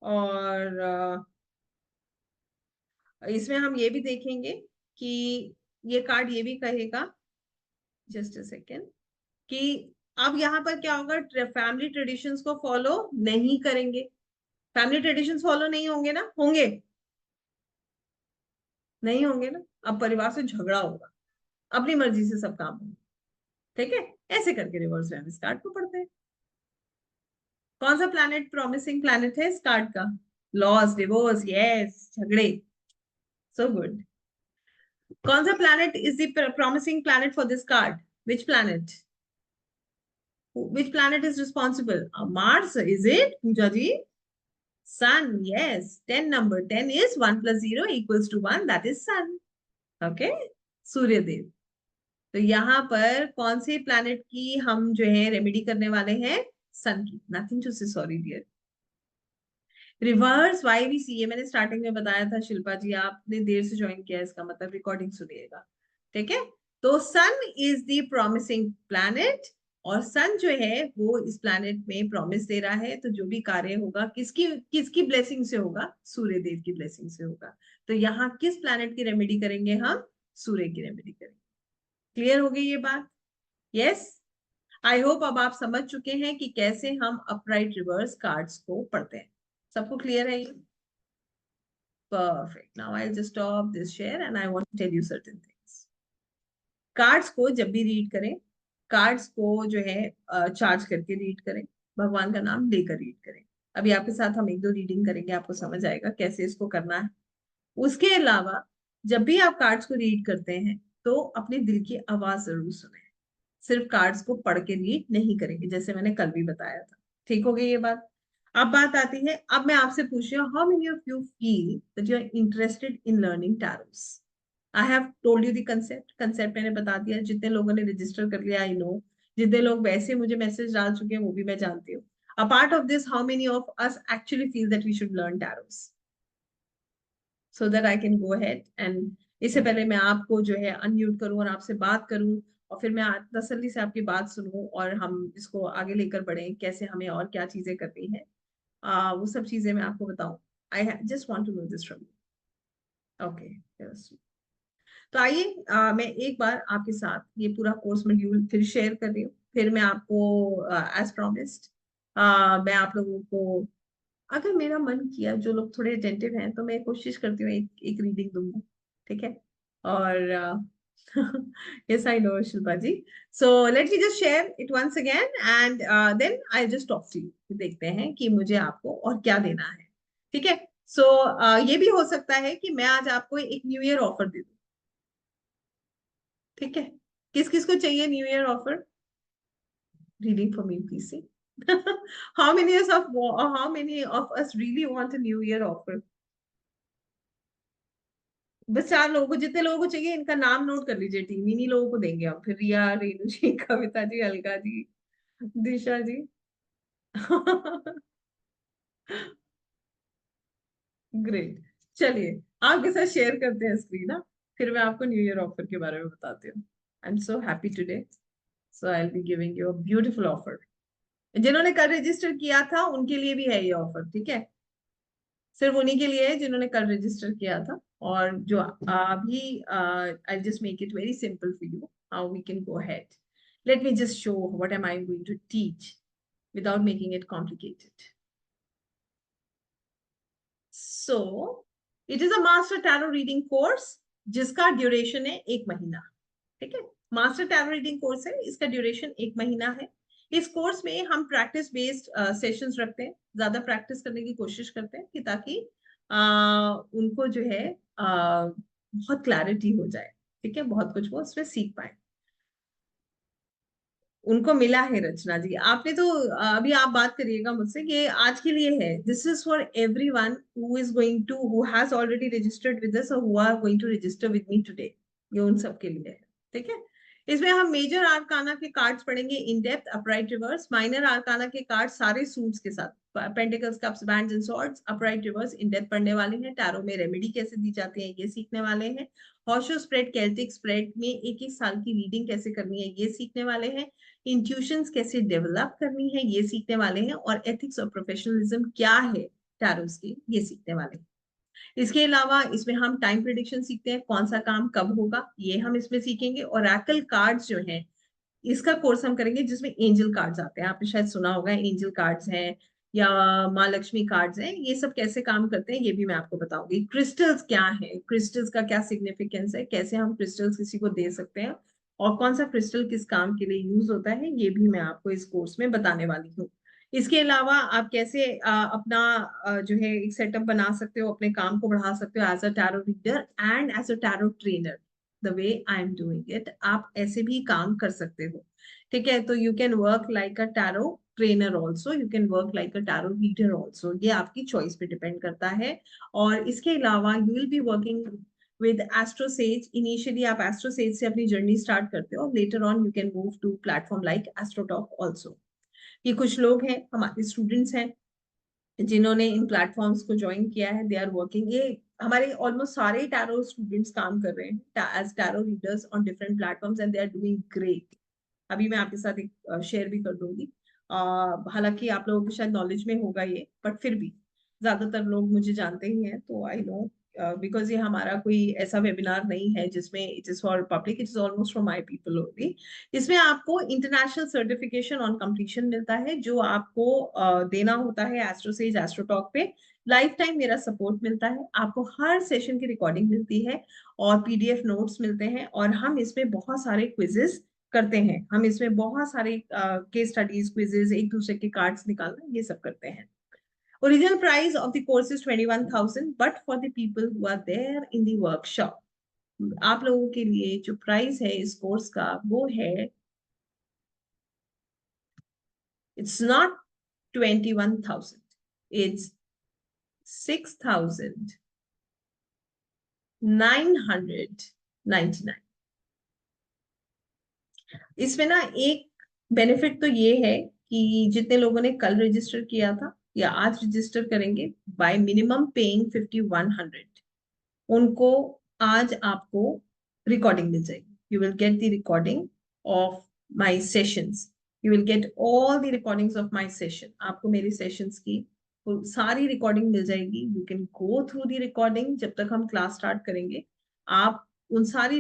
और इसमें हम ये भी देखेंगे कि ये कार्ड ये भी कहेगा, जस्ट अ सेकेंड, कि अब यहाँ पर क्या होगा? फैमिली ट्रेडिशंस को फॉलो नहीं करेंगे। फैमिली ट्रेडिशंस फॉलो नहीं होंगे ना? होंगे? नहीं होंगे ना? अब परिवार से झगड़ा होगा, अपनी मर्जी से सब काम होगा। ठीक है। ऐसे करके रिवर्स में हम इस कार्ड को पढ़ते हैं। कौन सा प्लैनेट प्रॉमिसिंग प्लैनेट है इस कार्ड का? लॉस, डिवोर्स, यस, झगड़े। So good. कौन सा planet is the promising planet for this card? Which planet? Which planet is responsible? Mars, is it, Pooja ji? Sun, yes. 10 number. 10 is 1 plus 0 equals to 1. That is Sun. Okay? सूर्य देव। तो यहाँ पर कौन से planet की हम जो है remedy करने वाले हैं? सन की। Nothing to say sorry dear. Reverse why we see, ये मैंने स्टार्टिंग में बताया था शिल्पा जी, आपने देर से ज्वाइन किया, इसका मतलब रिकॉर्डिंग सुनिएगा। ठीक है। तो सन इज द प्रॉमिसिंग प्लैनेट, और सन जो है वो इस प्लैनेट में प्रॉमिस दे रहा है। तो जो भी कार्य होगा किसकी किसकी ब्लेसिंग से होगा? सूर्य देव की ब्लेसिंग से होगा। तो यहाँ किस प्लैनेट की रेमेडी करेंगे हम? सूर्य की रेमेडी करेंगे। क्लियर हो गई ये बात? यस। आई होप अब आप समझ चुके हैं कि कैसे हम अपराइट रिवर्स कार्ड्स को पढ़ते हैं। सबको क्लियर है ये? Perfect. Now I'll just stop this share and I want to tell you certain things. Cards को जब भी रीड करें, कार्ड्स को जो है चार्ज करके रीड करें, भगवान का नाम लेकर रीड करें। अभी आपके साथ हम एक दो रीडिंग करेंगे, आपको समझ आएगा कैसे इसको करना है। उसके अलावा जब भी आप कार्ड्स को रीड करते हैं तो अपने दिल की आवाज जरूर सुने। सिर्फ कार्ड्स को पढ़ के रीड नहीं करेंगे, जैसे मैंने कल भी बताया था। ठीक हो गई ये बात। अब बात आती है, अब मैं आपसे पूछ रही हूँ, how many of you feel that you are interested in learning tarots? I have told you the concept, concept मैंने बता दिया। जितने लोगों ने रजिस्टर कर लिया, आई नो। जितने लोग वैसे मुझे मैसेज डाल चुके हैं वो भी मैं जानती हूँ। Apart of this, how many of us actually feel that we should learn tarots, so that I can go ahead and, इससे पहले मैं आपको जो है अनम्यूट करूं और आपसे बात करूं, और फिर मैं तसल्ली से आपकी बात सुनूं और हम इसको आगे लेकर बढ़ें, कैसे हमें और क्या चीजें करनी है, वो सब चीजें मैं आपको बताऊं। I just want to know this from you. Okay, तो आइए, मैं एक बार आपके साथ ये पूरा कोर्स मॉड्यूल फिर शेयर कर रही हूँ। फिर मैं आपको एज प्रोमिस्ड मैं आप लोगों को, अगर मेरा मन किया, जो लोग थोड़े अटेंटिव हैं, तो मैं कोशिश करती हूँ एक एक रीडिंग दूंगी। ठीक है? और yes I know Shilpa ji. So let me just share it once again and then I just talk to you. देखते हैं कि मुझे आपको और क्या देना है। ठीक है? सो ये भी हो सकता है कि मैं आज आपको एक न्यू ईयर ऑफर दे दूं। ठीक है? किस किस को चाहिए new year offer? Reading for me please see. how many of us really want a new year offer? बस 4 लोगों को, जितने लोगों को चाहिए इनका नाम नोट कर लीजिए, टीम इन्हीं लोगों को देंगे हम। फिर रिया, रेणु जी, कविता जी, अलका जी, दिशा जी। ग्रेट। चलिए, आपके साथ शेयर करते हैं स्क्रीन ना, फिर मैं आपको न्यू ईयर ऑफर के बारे में बताती हूँ। I am so happy today, so I will be giving you a beautiful offer. जिन्होंने कल रजिस्टर किया था उनके लिए भी है ये ऑफर। ठीक है? सिर्फ उन्हीं के लिए है जिन्होंने कल रजिस्टर किया था। और जो अभी, I just make it very simple for you, how we can go ahead. Let me just show what am I going to teach without making it complicated. So, it is a master tarot reading course जिसका duration है 1 महीना। ठीक है? Master tarot reading course है, इसका duration 1 महीना है। इस कोर्स में हम प्रैक्टिस बेस्ड सेशंस रखते हैं, ज्यादा प्रैक्टिस करने की कोशिश करते हैं कि ताकि उनको जो है बहुत क्लैरिटी हो जाए। ठीक है? बहुत कुछ वो उसमें सीख पाए। उनको मिला है रचना जी, आपने तो अभी आप बात करिएगा मुझसे कि आज के लिए है, this is for everyone who is going to, who has already registered with us और who are going to register with me today. ये उन सब के लिए है। ठीक है? इसमें हम मेजर आर्काना के कार्ड्स पढ़ेंगे in depth, upright reverse. Minor आर्काना के कार्ड सारे सूट्स के साथ, pentacles, cups, bands and swords, upright reverse in depth पढ़ने वाले हैं। टैरो में रेमेडी कैसे दी जाती है ये सीखने वाले हैं। हॉशो स्प्रेड, केल्टिक स्प्रेड में एक एक साल की रीडिंग कैसे करनी है ये सीखने वाले हैं। इंट्यूशंस कैसे डेवलप करनी है ये सीखने वाले हैं। और एथिक्स और प्रोफेशनलिज्म क्या है टैरोस की, ये सीखने वाले हैं। इसके अलावा इसमें हम टाइम प्रिडिक्शन सीखते हैं, कौन सा काम कब होगा ये हम इसमें सीखेंगे। और ओरेकल कार्ड्स जो हैं, इसका कोर्स हम करेंगे जिसमें एंजल कार्ड्स आते हैं, आपने शायद सुना होगा एंजल कार्ड्स हैं या माँ लक्ष्मी कार्ड्स हैं, ये सब कैसे काम करते हैं ये भी मैं आपको बताऊंगी। क्रिस्टल्स क्या है, क्रिस्टल्स का क्या सिग्निफिकेंस है, कैसे हम क्रिस्टल्स किसी को दे सकते हैं, और कौन सा क्रिस्टल किस काम के लिए यूज होता है ये भी मैं आपको इस कोर्स में बताने वाली हूँ। इसके अलावा आप कैसे अपना जो है एक सेटअप बना सकते हो, अपने काम को बढ़ा सकते हो as a tarot reader and as a tarot trainer. The way I am doing it, आप ऐसे भी काम कर सकते हो। ठीक है? तो you can work like a tarot trainer also, you can work like a tarot reader also, ये आपकी चॉइस पे डिपेंड करता है। और इसके अलावा you will be working with AstroSage. Initially आप एस्ट्रोसेज से अपनी जर्नी स्टार्ट करते हो, later on you can move to platform like Astrotalk also. ये कुछ लोग हैं, हमारे स्टूडेंट्स हैं, जिन्होंने इन प्लेटफॉर्म्स को ज्वाइन किया है, दे आर वर्किंग। ये हमारे ऑलमोस्ट सारे टैरो स्टूडेंट्स काम कर रहे हैं as tarot readers on different platforms and they are doing great. अभी मैं आपके साथ एक शेयर भी कर दूंगी। हालांकि आप लोगों को शायद नॉलेज में होगा ये, बट फिर भी ज्यादातर लोग मुझे जानते ही हैं, तो आई नो, बिकॉज ये हमारा कोई ऐसा वेबिनार नहीं है जिसमें it is for public, it is almost for my people only. इसमें आपको इंटरनेशनल सर्टिफिकेशन ऑन कंप्लीशन मिलता है जो आपको देना होता है एस्ट्रोसेज एस्ट्रोटॉक पे। लाइफ टाइम मेरा सपोर्ट मिलता है, आपको हर सेशन की रिकॉर्डिंग मिलती है और पीडीएफ नोट्स मिलते हैं, और हम इसमें बहुत सारे क्विजेस करते हैं, हम इसमें बहुत सारे केस स्टडीज, क्विजेस, एक दूसरे के कार्ड्स निकालना, ये सब करते हैं। Original price of the course is 21,000, but for the people who are there in the workshop, आप लोगों के लिए जो प्राइस है इस कोर्स का वो है, it's not 21,000, it's 6,999। इसमें ना एक बेनिफिट तो ये है कि जितने लोगों ने कल रजिस्टर किया था या आज रजिस्टर करेंगे, बाय मिनिमम पेइंग 5,100, उनको आज आपको रिकॉर्डिंग मिल जाएगी। You will get the recording of my sessions, you will get all the recordings of my session. आपको मेरी सेशंस की सारी रिकॉर्डिंग मिल जाएगी। You can go through the recording जब तक हम क्लास स्टार्ट करेंगे। आप उन सारी